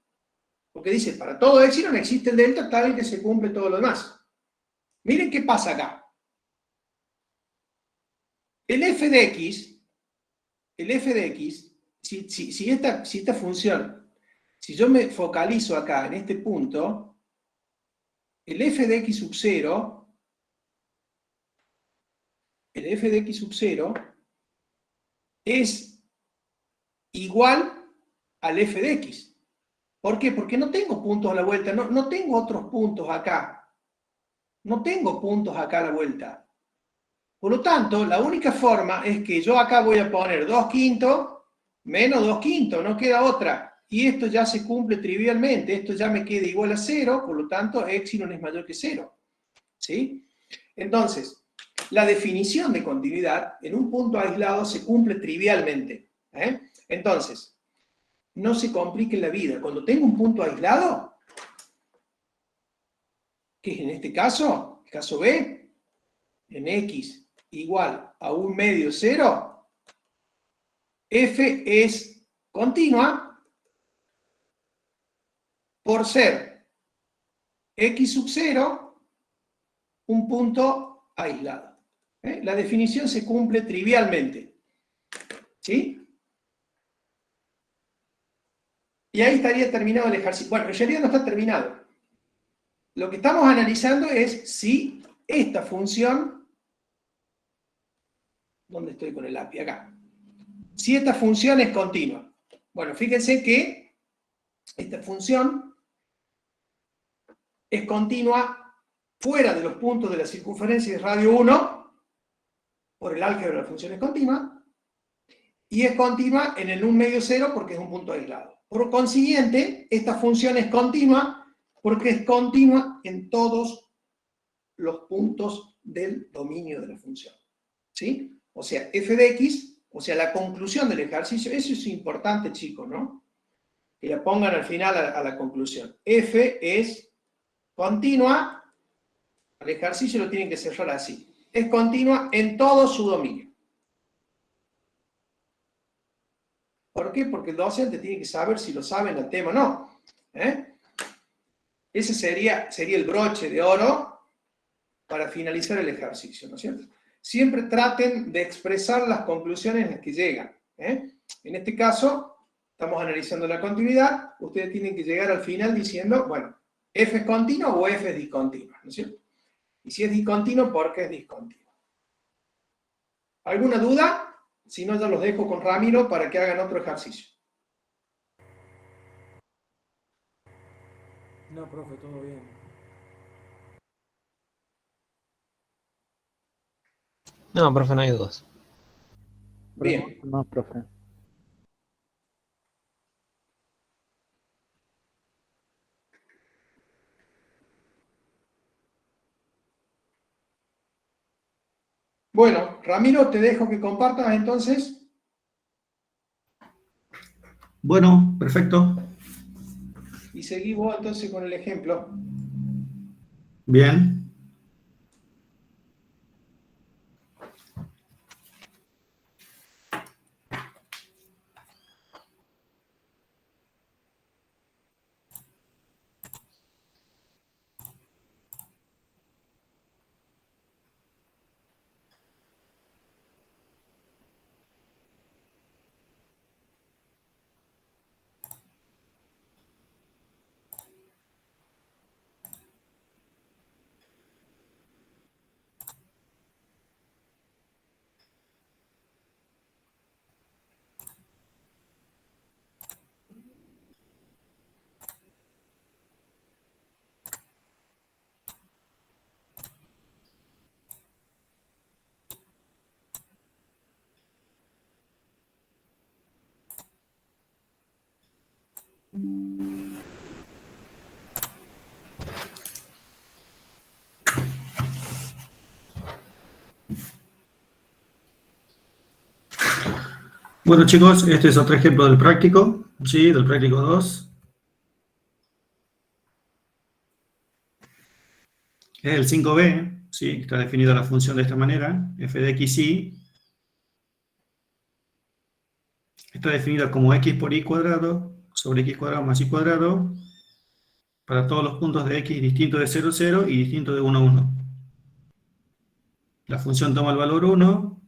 Porque dice, para todo épsilon existe el delta tal que se cumple todo lo demás. Miren qué pasa acá. El f de x, si esta función, si yo me focalizo acá en este punto, el f de x sub 0, es igual al f de x. ¿Por qué? Porque no tengo puntos a la vuelta, no tengo otros puntos acá. No tengo puntos acá a la vuelta. Por lo tanto, la única forma es que yo acá voy a poner 2/5 menos 2/5, no queda otra. Y esto ya se cumple trivialmente, esto ya me queda igual a 0, por lo tanto, épsilon es mayor que 0. ¿Sí? Entonces, la definición de continuidad en un punto aislado se cumple trivialmente. Entonces, no se complique la vida. Cuando tengo un punto aislado, que es en este caso, el caso B, en x igual a 1 medio 0, f es continua por ser x sub 0 un punto aislado. La definición se cumple trivialmente. ¿Sí? Y ahí estaría terminado el ejercicio. Bueno, en realidad no está terminado. Lo que estamos analizando es si esta función, ¿dónde estoy con el lápiz? Acá. Si esta función es continua. Bueno, fíjense que esta función es continua fuera de los puntos de la circunferencia de radio 1, por el álgebra de las funciones continuas, y es continua en el 1 medio 0 porque es un punto aislado. Por consiguiente, esta función es continua porque es continua en todos los puntos del dominio de la función. ¿Sí? O sea, f de x, o sea, la conclusión del ejercicio, eso es importante, chicos, ¿no? Que la pongan al final a la conclusión. F es continua, el ejercicio lo tienen que cerrar así. Es continua en todo su dominio. ¿Por qué? Porque el docente tiene que saber si lo sabe en el tema o no. Ese sería el broche de oro para finalizar el ejercicio, ¿no es cierto? Siempre traten de expresar las conclusiones a las que llegan. En este caso, estamos analizando la continuidad, ustedes tienen que llegar al final diciendo, bueno, f es continuo o f es discontinuo, ¿no es cierto? Y si es discontinuo, ¿por qué es discontinuo? ¿Alguna duda? Si no, ya los dejo con Ramiro para que hagan otro ejercicio. No, profe, todo bien. No, profe, no hay dudas. Bien. No, profe. Bueno, Ramiro, te dejo que compartas entonces. Bueno, perfecto. Y seguí vos entonces con el ejemplo. Bien. Bueno, chicos, este es otro ejemplo del práctico, ¿sí? Del práctico 2. Es el 5b, ¿sí? Está definida la función de esta manera, f de x, y está definida como x por y cuadrado sobre x cuadrado más y cuadrado para todos los puntos de x distintos de 0, 0 y distintos de 1, 1. La función toma el valor 1,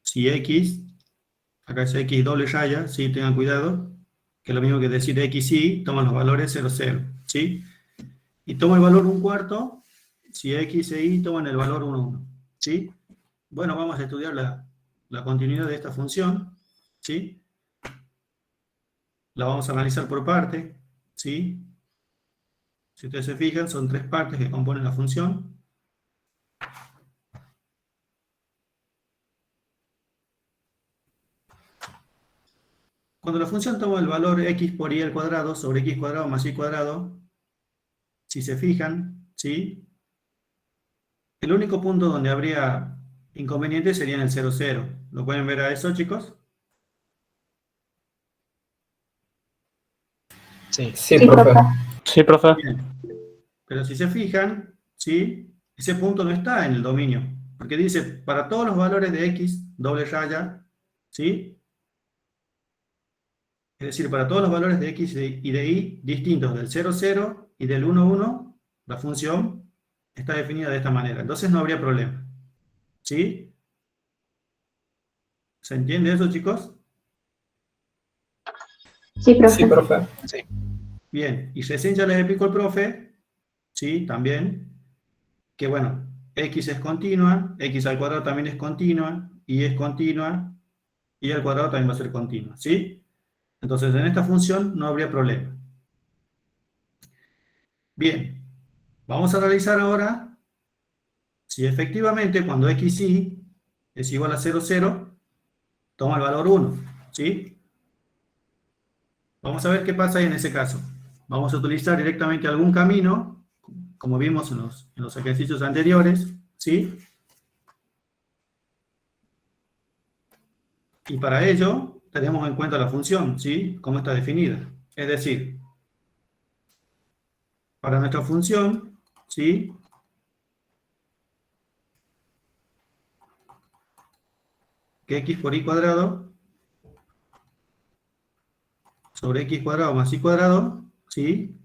si x, acá es x doble raya, ¿sí? Tengan cuidado, que es lo mismo que decir x y, toma los valores 0, 0, ¿sí? Y toma el valor 1/4, si x e y toman el valor 1, 1, ¿sí? Bueno, vamos a estudiar la continuidad de esta función, ¿sí? La vamos a analizar por parte, ¿sí? Si ustedes se fijan, son 3 partes que componen la función. Cuando la función toma el valor x por y al cuadrado sobre x cuadrado más y cuadrado, si se fijan, ¿sí? El único punto donde habría inconveniente sería en el 0, 0. ¿Lo pueden ver a eso, chicos? Sí. Sí, profe. Sí, profe. Bien. Pero si se fijan, ¿sí? Ese punto no está en el dominio, porque dice, para todos los valores de x, doble raya, ¿sí? Es decir, para todos los valores de x y de y distintos del 0, 0 y del 1, 1, la función está definida de esta manera. Entonces no habría problema. ¿Sí? ¿Se entiende eso, chicos? Sí, profe. Sí, profe. Sí. Bien, y recién ya les explicó el profe, ¿sí? También, que bueno, x es continua, x al cuadrado también es continua, y es continua, y al cuadrado también va a ser continua, ¿sí? Entonces, en esta función no habría problema. Bien, vamos a realizar ahora si efectivamente cuando x y es igual a 0, 0, toma el valor 1, ¿sí? Vamos a ver qué pasa ahí en ese caso. Vamos a utilizar directamente algún camino, como vimos en los ejercicios anteriores, ¿sí? Y para ello tenemos en cuenta la función, ¿sí? Cómo está definida. Es decir, para nuestra función, ¿sí? Que x por y cuadrado sobre x cuadrado más y cuadrado, ¿sí?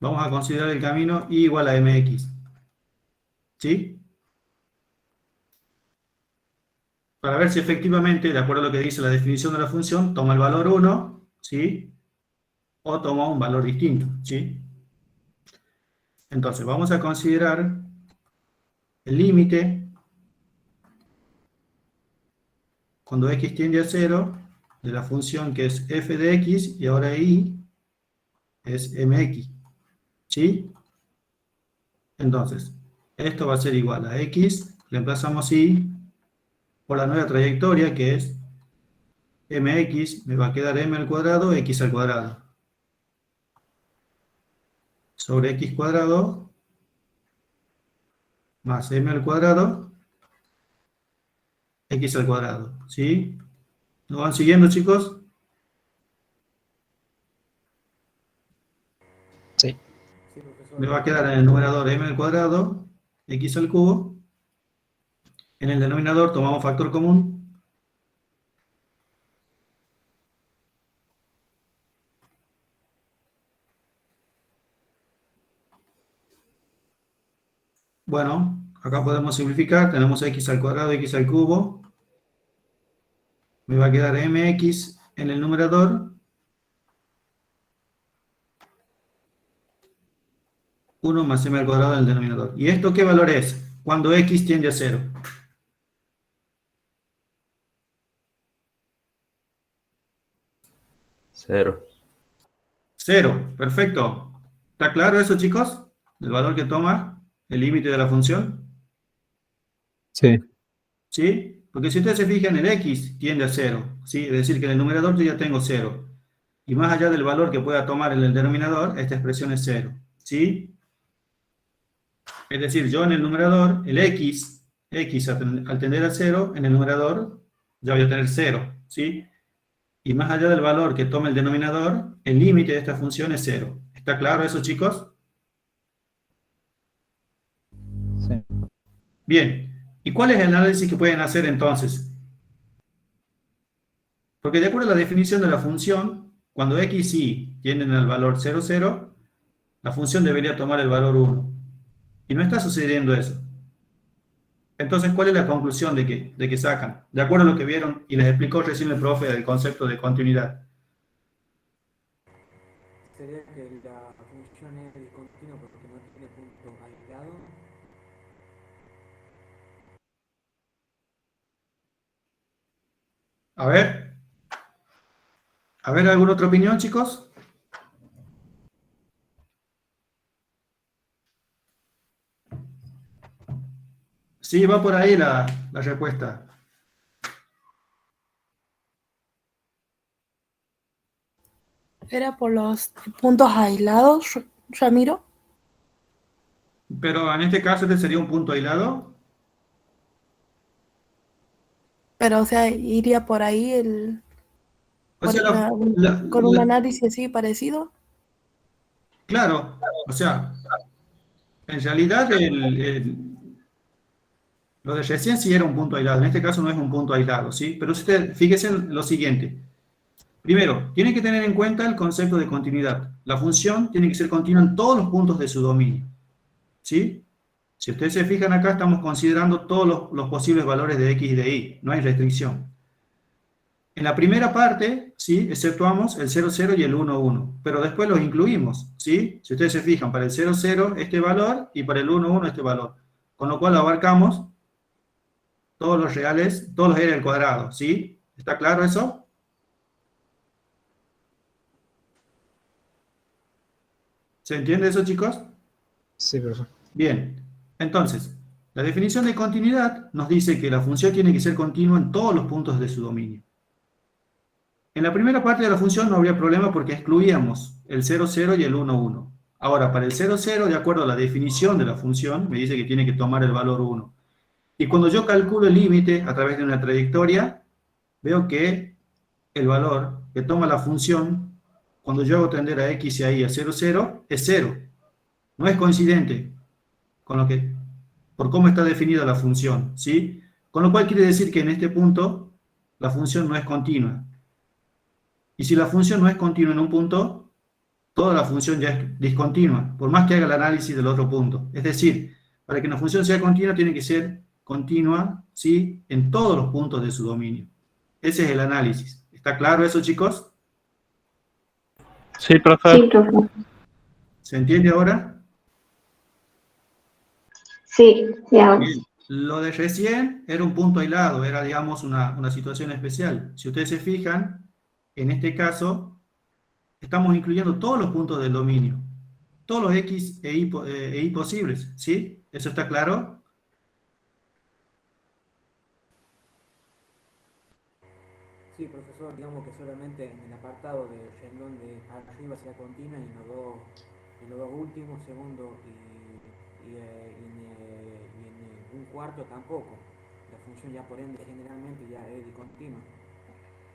Vamos a considerar el camino y igual a mx, ¿sí? para ver si efectivamente, de acuerdo a lo que dice la definición de la función, toma el valor 1, ¿sí? O toma un valor distinto, ¿sí? Entonces, vamos a considerar el límite cuando x tiende a 0 de la función que es f de x y ahora y es mx, ¿sí? Entonces, esto va a ser igual a x, reemplazamos y por la nueva trayectoria que es mx, me va a quedar m al cuadrado, x al cuadrado, sobre x cuadrado más m al cuadrado, x al cuadrado, ¿sí? ¿Lo van siguiendo, chicos? Sí. Me va a quedar en el numerador m al cuadrado, x al cubo. En el denominador tomamos factor común. Bueno, acá podemos simplificar. Tenemos x al cuadrado, x al cubo. Me va a quedar mx en el numerador. 1 más m al cuadrado en el denominador. ¿Y esto qué valor es? Cuando x tiende a 0. 0. 0, perfecto. ¿Está claro eso, chicos? El valor que toma el límite de la función. Sí. ¿Sí? Porque si ustedes se fijan, el x tiende a 0, ¿sí? Es decir, que en el numerador yo ya tengo 0. Y más allá del valor que pueda tomar en el denominador, esta expresión es 0, ¿sí? Es decir, yo en el numerador, el x al tender a 0, en el numerador ya voy a tener 0, ¿sí? Y más allá del valor que tome el denominador, el límite de esta función es 0. ¿Está claro eso, chicos? Sí. Bien. ¿Y cuál es el análisis que pueden hacer entonces? Porque de acuerdo a la definición de la función, cuando x y y tienden al valor 0, 0, la función debería tomar el valor 1. Y no está sucediendo eso. Entonces, ¿cuál es la conclusión de que sacan? De acuerdo a lo que vieron y les explicó recién el profe del concepto de continuidad. Sería que la función es discontinua porque no tiene puntos aislados. A ver, ¿alguna otra opinión, chicos? Sí, va por ahí la respuesta. ¿Era por los puntos aislados, Ramiro? Pero en este caso, ¿este sería un punto aislado? Pero, o sea, iría por ahí el... O sea, con un análisis así parecido. claro, o sea, en realidad lo de recién sí era un punto aislado, en este caso no es un punto aislado, ¿sí? Pero usted, fíjese en lo siguiente. Primero, tiene que tener en cuenta el concepto de continuidad. La función tiene que ser continua en todos los puntos de su dominio, ¿sí? Si ustedes se fijan acá, estamos considerando todos los posibles valores de x y de y, no hay restricción. En la primera parte, ¿sí? Exceptuamos el 0, 0 y el 1, 1, pero después los incluimos, ¿sí? Si ustedes se fijan, para el 0, 0 este valor y para el 1, 1 este valor, con lo cual abarcamos todos los reales, todos los r al cuadrado, ¿sí? ¿Está claro eso? ¿Se entiende eso, chicos? Sí, profesor. Bien, entonces, la definición de continuidad nos dice que la función tiene que ser continua en todos los puntos de su dominio. En la primera parte de la función no habría problema porque excluíamos el 0, 0 y el 1, 1. Ahora, para el 0, 0, de acuerdo a la definición de la función, me dice que tiene que tomar el valor 1. Y cuando yo calculo el límite a través de una trayectoria, veo que el valor que toma la función, cuando yo hago tender a x y a y a 0, 0, es 0. No es coincidente con lo que, por cómo está definida la función, ¿sí? Con lo cual quiere decir que en este punto la función no es continua. Y si la función no es continua en un punto, toda la función ya es discontinua, por más que haga el análisis del otro punto. Es decir, para que una función sea continua tiene que ser continua, ¿sí? En todos los puntos de su dominio. Ese es el análisis. ¿Está claro eso, chicos? Sí, profe. Sí, profe. ¿Se entiende ahora? Sí, ya. Bien. Lo de recién era un punto aislado, era, digamos, una situación especial. Si ustedes se fijan, en este caso, estamos incluyendo todos los puntos del dominio, todos los X e Y posibles, ¿sí? ¿Eso está claro? Sí, profesor, digamos que solamente en el apartado del renglón de arriba sea continua y en los dos últimos, segundo y en un cuarto tampoco. La función ya por ende generalmente ya es discontinua.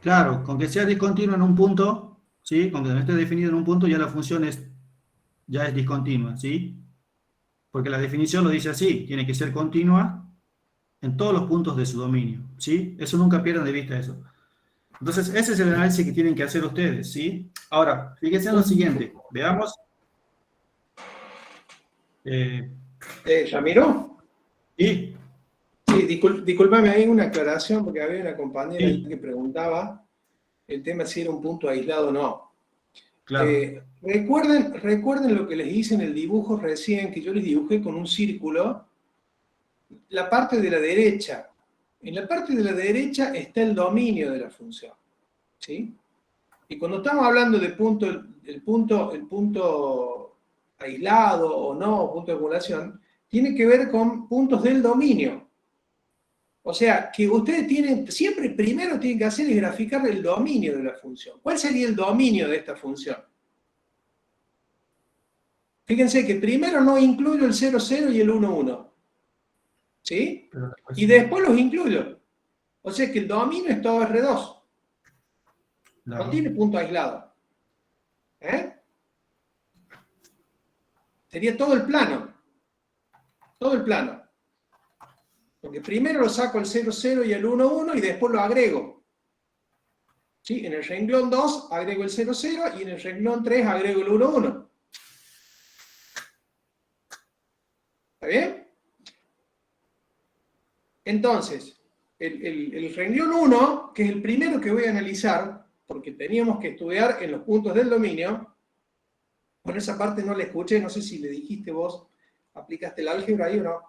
Claro, con que sea discontinuo en un punto, ¿sí? Con que no esté definido en un punto, ya la función ya es discontinua, ¿sí? Porque la definición lo dice así, tiene que ser continua en todos los puntos de su dominio, ¿sí? Eso nunca pierdan de vista eso. Entonces, ese es el análisis que tienen que hacer ustedes, ¿sí? Ahora, fíjense en lo siguiente, veamos. ¿Ramiro? ¿Sí? Sí, discúlpame, hay una aclaración porque había una compañera Sí. ahí que preguntaba el tema si era un punto aislado o no. Claro. Recuerden lo que les hice en el dibujo recién, que yo les dibujé con un círculo, la parte de la derecha. En la parte de la derecha está el dominio de la función, ¿sí? Y cuando estamos hablando de el punto aislado o no, punto de acumulación, tiene que ver con puntos del dominio. O sea, que ustedes siempre primero tienen que hacer es graficar el dominio de la función. ¿Cuál sería el dominio de esta función? Fíjense que primero no incluyo el 0, 0 y el 1, 1. ¿Sí? Y después los incluyo. O sea que el dominio es todo R2. Claro. No tiene punto aislado. ¿Eh? Sería todo el plano. Todo el plano. Porque primero lo saco el 0, 0 y el 1, 1 y después lo agrego. ¿Sí? En el renglón 2 agrego el 0, 0 y en el renglón 3 agrego el 1, 1. ¿Está bien? Entonces, el renglón 1, que es el primero que voy a analizar, porque teníamos que estudiar en los puntos del dominio, por esa parte no la escuché, no sé si le dijiste vos, ¿aplicaste el álgebra ahí o no?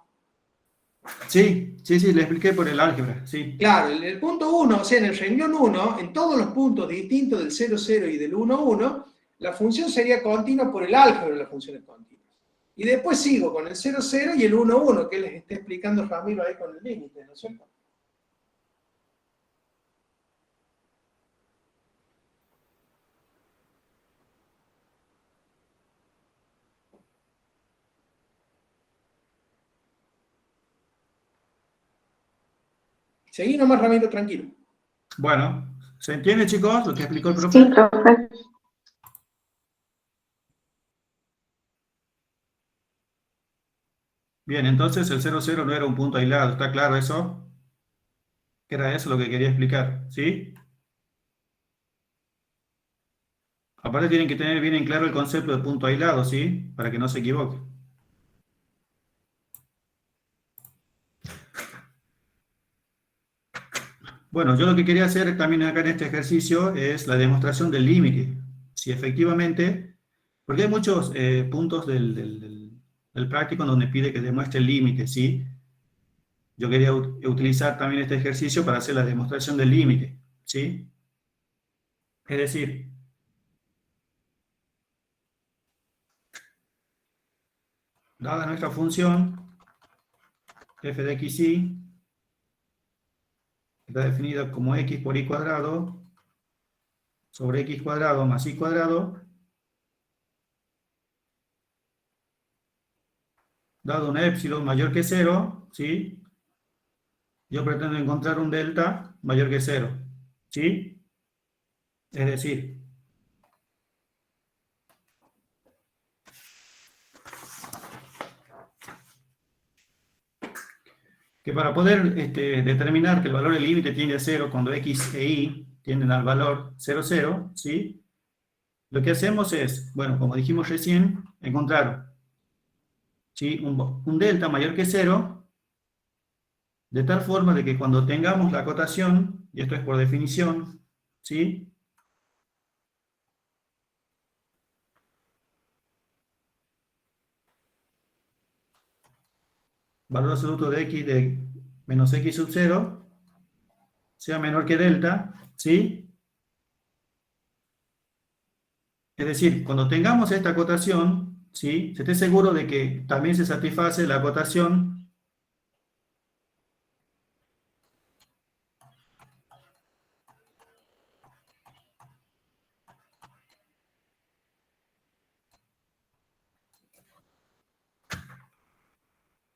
Sí, le expliqué por el álgebra, sí. Claro, el punto 1, o sea, en el renglón 1, en todos los puntos distintos del 0, 0 y del 1, 1, la función sería continua por el álgebra de las funciones continuas. Y después sigo con el 0, 0 y el 1, 1, que les está explicando Ramiro ahí con el límite, ¿no es cierto? Seguí nomás, Ramiro, tranquilo. Bueno, ¿se entiende, chicos, lo que explicó el profe? Sí, profe. Bien, entonces el 0, 0 no era un punto aislado, ¿está claro eso? Era eso lo que quería explicar, ¿sí? Aparte tienen que tener bien en claro el concepto de punto aislado, ¿sí? Para que no se equivoque. Bueno, yo lo que quería hacer también acá en este ejercicio es la demostración del límite. Si efectivamente, porque hay muchos puntos del práctico en donde pide que demuestre el límite, ¿sí? Yo quería utilizar también este ejercicio para hacer la demostración del límite, ¿sí? Es decir, dada nuestra función, f de x, y, está definida como x por y cuadrado sobre x cuadrado más y cuadrado, dado una épsilon mayor que 0, ¿sí? Yo pretendo encontrar un delta mayor que 0, ¿sí? Es decir, que para poder determinar que el valor del límite tiende a 0 cuando x e y tienden al valor 0, 0, ¿sí? Lo que hacemos es, bueno, como dijimos recién, encontrar, ¿sí? un delta mayor que 0 de tal forma de que cuando tengamos la acotación, y esto es por definición, ¿sí? Valor absoluto de x de menos x sub 0 sea menor que delta, ¿sí? Es decir, cuando tengamos esta acotación, ¿sí? Se esté seguro de que también se satisface la acotación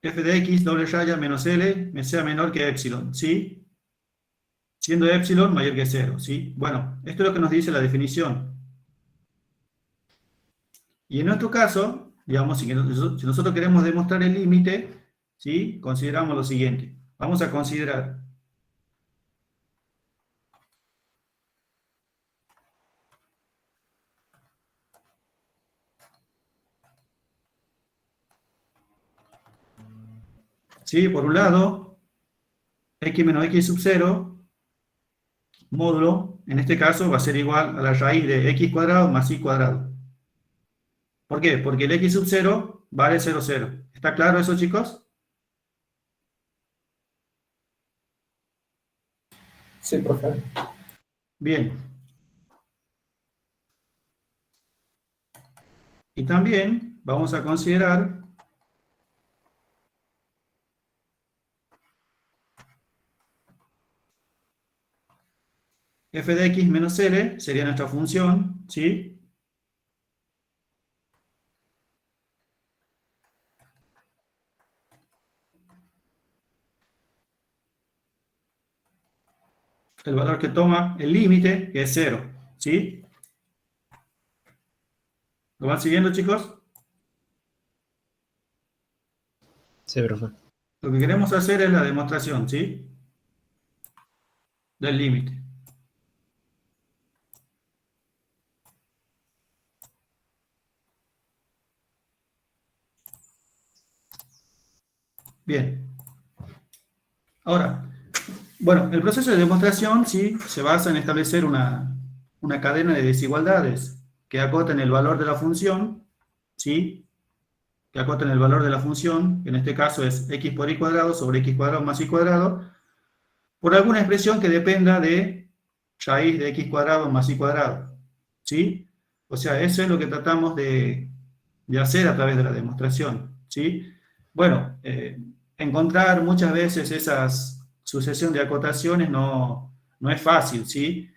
f de x doble raya menos L me sea menor que epsilon, ¿sí? Siendo epsilon mayor que 0, ¿sí? Bueno, esto es lo que nos dice la definición. Y en nuestro caso, digamos, si nosotros queremos demostrar el límite, ¿sí? Consideramos lo siguiente. Vamos a considerar ¿sí? Por un lado, x menos x sub 0, módulo, en este caso va a ser igual a la raíz de x cuadrado más y cuadrado. ¿Por qué? Porque el x sub 0 vale 0, 0. ¿Está claro eso, chicos? Sí, profe. Bien. Y también vamos a considerar f de x menos L sería nuestra función, ¿sí? El valor que toma el límite, que es 0, ¿sí? ¿Lo van siguiendo, chicos? Sí, profe. Lo que queremos hacer es la demostración, ¿sí? Del límite. Bien. Ahora, bueno, el proceso de demostración, ¿sí? Se basa en establecer una cadena de desigualdades que acoten el valor de la función, ¿sí? Que acoten el valor de la función, que en este caso es x por y cuadrado sobre x cuadrado más y cuadrado, por alguna expresión que dependa de raíz de x cuadrado más y cuadrado, ¿sí? O sea, eso es lo que tratamos de hacer a través de la demostración, ¿sí? Bueno, encontrar muchas veces esas sucesión de acotaciones no es fácil, ¿sí?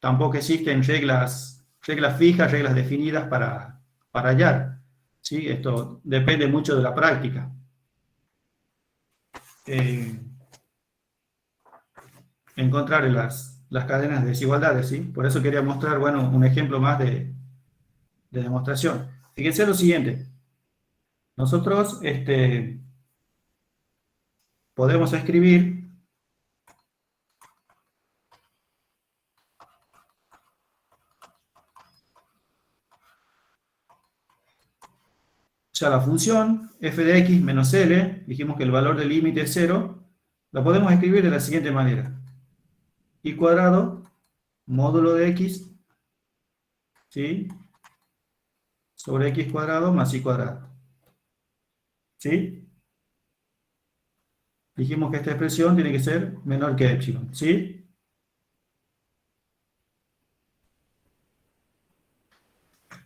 Tampoco existen reglas fijas, reglas definidas para hallar, ¿sí? Esto depende mucho de la práctica. Encontrar las cadenas de desigualdades, ¿sí? Por eso quería mostrar, bueno, un ejemplo más de demostración. Fíjense lo siguiente. Nosotros podemos escribir ya la función f de x menos L, dijimos que el valor del límite es 0, la podemos escribir de la siguiente manera. Y cuadrado módulo de x, ¿sí? Sobre x cuadrado más y cuadrado. ¿Sí? Dijimos que esta expresión tiene que ser menor que epsilon, ¿sí?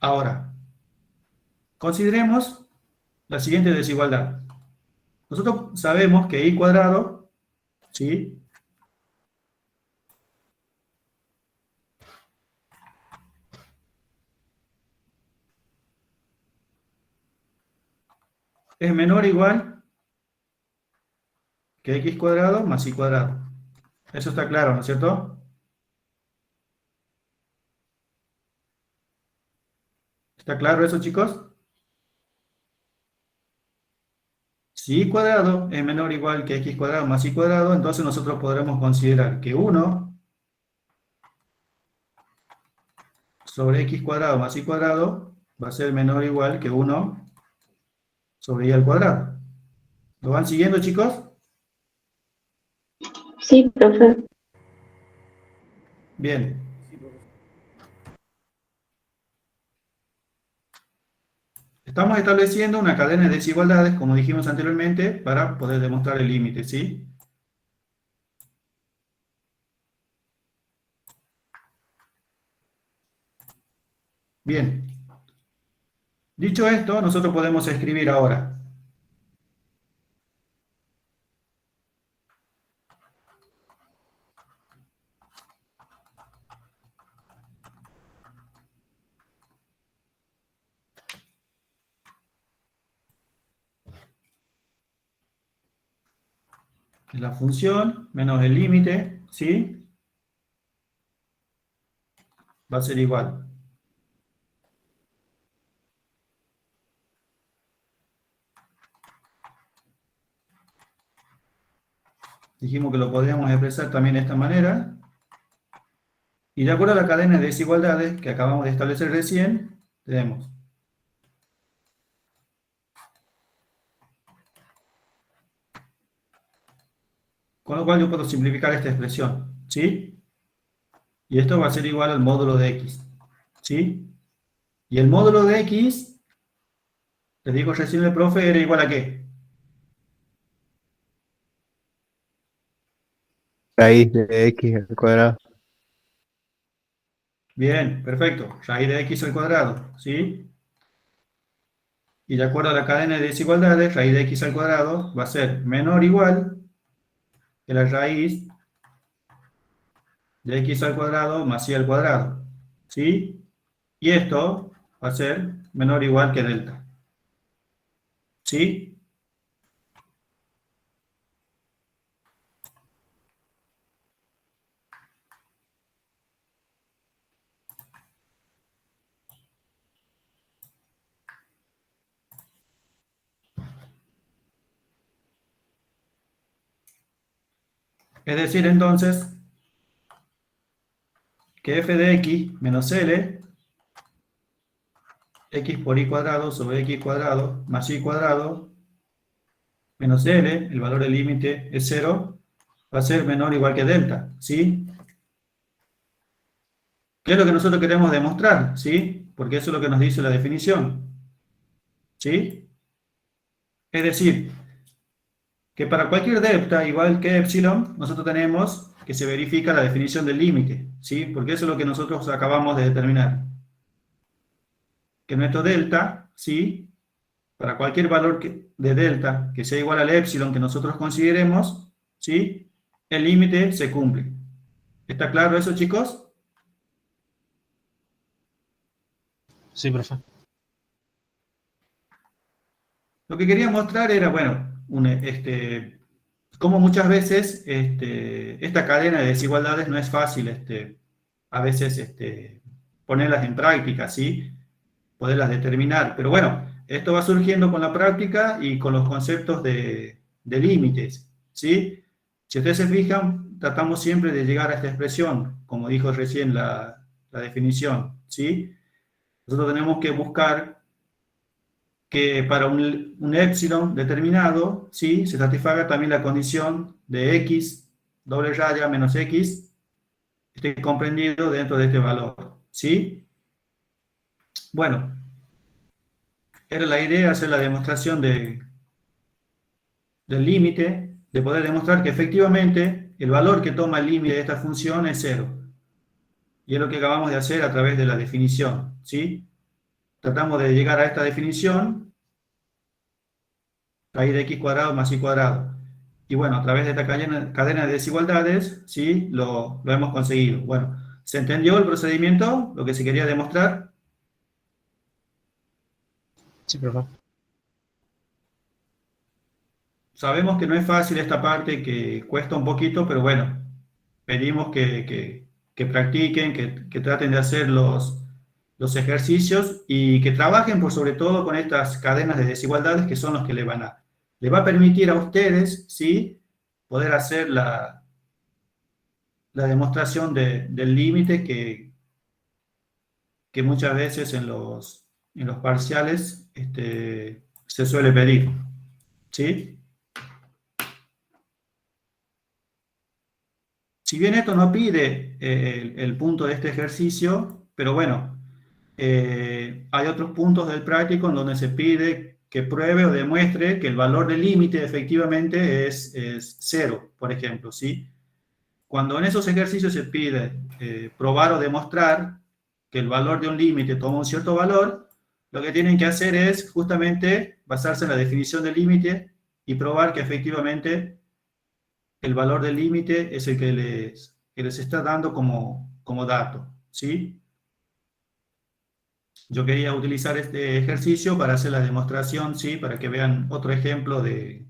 Ahora, consideremos la siguiente desigualdad. Nosotros sabemos que y cuadrado, ¿sí? Es menor o igual que x cuadrado más y cuadrado. Eso está claro, ¿no es cierto? ¿Está claro eso, chicos? Si y cuadrado es menor o igual que x cuadrado más y cuadrado, entonces nosotros podremos considerar que 1 sobre x cuadrado más y cuadrado va a ser menor o igual que 1 sobre y al cuadrado. ¿Lo van siguiendo, chicos? Sí, profe. Bien. Sí, profesor. Estamos estableciendo una cadena de desigualdades, como dijimos anteriormente, para poder demostrar el límite, ¿sí? Bien. Dicho esto, nosotros podemos escribir ahora. La función menos el límite, ¿sí? Va a ser igual. Dijimos que lo podríamos expresar también de esta manera. Y de acuerdo a la cadena de desigualdades que acabamos de establecer recién, tenemos con lo cual yo puedo simplificar esta expresión, ¿sí? Y esto va a ser igual al módulo de x, ¿sí? Y el módulo de x, te digo recién el profe, era igual a ¿qué? Raíz de x al cuadrado. Bien, perfecto. Raíz de x al cuadrado, ¿sí? Y de acuerdo a la cadena de desigualdades, raíz de x al cuadrado va a ser menor o igual que la raíz de x al cuadrado más y al cuadrado, ¿sí? Y esto va a ser menor o igual que delta, ¿sí? Es decir, entonces, que f de x menos L, x por y cuadrado sobre x cuadrado más y cuadrado, menos L, el valor del límite es 0, va a ser menor o igual que delta, ¿sí? ¿Qué es lo que nosotros queremos demostrar? ¿Sí? Porque eso es lo que nos dice la definición, ¿sí? Es decir, que para cualquier delta igual que epsilon, nosotros tenemos que se verifica la definición del límite, ¿sí? Porque eso es lo que nosotros acabamos de determinar. Que nuestro delta, ¿sí? Para cualquier valor de delta que sea igual al epsilon que nosotros consideremos, ¿sí? El límite se cumple. ¿Está claro eso, chicos? Sí, profe. Lo que quería mostrar era, bueno, cómo muchas veces esta cadena de desigualdades no es fácil, a veces ponerlas en práctica, ¿sí? Poderlas determinar. Pero bueno, esto va surgiendo con la práctica y con los conceptos de límites, ¿sí? Si ustedes se fijan, tratamos siempre de llegar a esta expresión, como dijo recién la definición, ¿sí? Nosotros tenemos que buscar que para un epsilon determinado, ¿sí? Se satisfaga también la condición de x, doble raya, menos x, esté comprendido dentro de este valor, ¿sí? Bueno, era la idea hacer la demostración del límite, de poder demostrar que efectivamente el valor que toma el límite de esta función es 0. Y es lo que acabamos de hacer a través de la definición, ¿sí? Tratamos de llegar a esta definición, raíz de x cuadrado más y cuadrado. Y bueno, a través de esta cadena de desigualdades, ¿sí? Lo hemos conseguido. Bueno, ¿se entendió el procedimiento? Lo que se quería demostrar. Sí, profe. Sabemos que no es fácil esta parte, que cuesta un poquito, pero bueno, pedimos que practiquen, que traten de hacer los ejercicios y que trabajen por sobre todo con estas cadenas de desigualdades que son los que les va a permitir a ustedes, ¿sí? Poder hacer la demostración del límite que muchas veces en los parciales se suele pedir, ¿sí? Si bien esto no pide el punto de este ejercicio, pero bueno, hay otros puntos del práctico en donde se pide que pruebe o demuestre que el valor del límite efectivamente es 0, por ejemplo, ¿sí? Cuando en esos ejercicios se pide probar o demostrar que el valor de un límite toma un cierto valor, lo que tienen que hacer es justamente basarse en la definición del límite y probar que efectivamente el valor del límite es el que les está dando como dato, ¿sí? Yo quería utilizar este ejercicio para hacer la demostración, ¿sí? Para que vean otro ejemplo de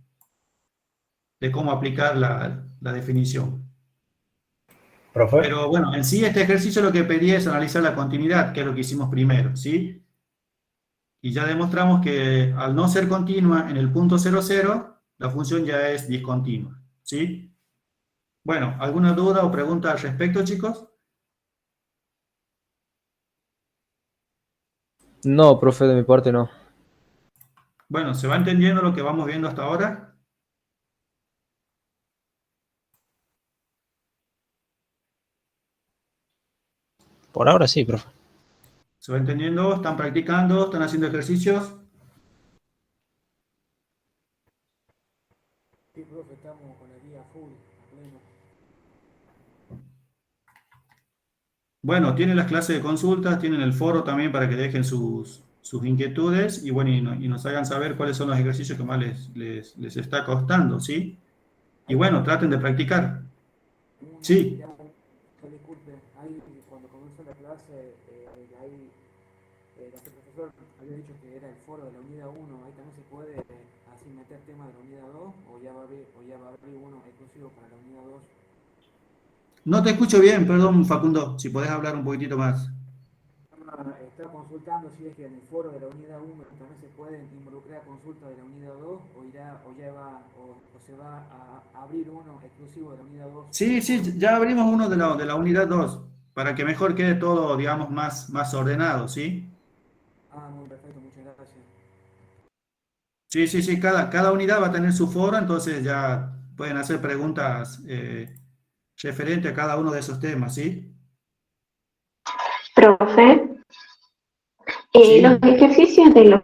cómo aplicar la definición. Profe. Pero bueno, en sí este ejercicio lo que pedía es analizar la continuidad, que es lo que hicimos primero, ¿sí? Y ya demostramos que al no ser continua en el punto 0, 0, la función ya es discontinua, ¿sí? Bueno, ¿alguna duda o pregunta al respecto, chicos? No, profe, de mi parte no. Bueno, ¿se va entendiendo lo que vamos viendo hasta ahora? Por ahora sí, profe. ¿Se va entendiendo? ¿Están practicando? ¿Están haciendo ejercicios? Sí, profe, estamos con el día full, a pleno. Bueno, tienen las clases de consultas, tienen el foro también para que dejen sus inquietudes y bueno, y nos hagan saber cuáles son los ejercicios que más les está costando, ¿sí? Y bueno, traten de practicar. Sí. Disculpe, ahí cuando comenzó la clase, ahí nuestro profesor había dicho que era el foro de la unidad 1, ahí también se puede así meter temas de la unidad 2 o ya va a abrir uno exclusivo para la unidad 2. No te escucho bien, perdón, Facundo, si podés hablar un poquitito más. Estaba consultando si es que en el foro de la unidad 1 también se pueden involucrar consultas de la unidad 2 o se va a abrir uno exclusivo de la unidad 2. Sí, ya abrimos uno de la unidad 2, para que mejor quede todo, digamos, más ordenado, ¿sí? Ah, muy perfecto, muchas gracias. Sí, cada unidad va a tener su foro, entonces ya pueden hacer preguntas referente a cada uno de esos temas, ¿sí? Profe, Sí. los ejercicios de los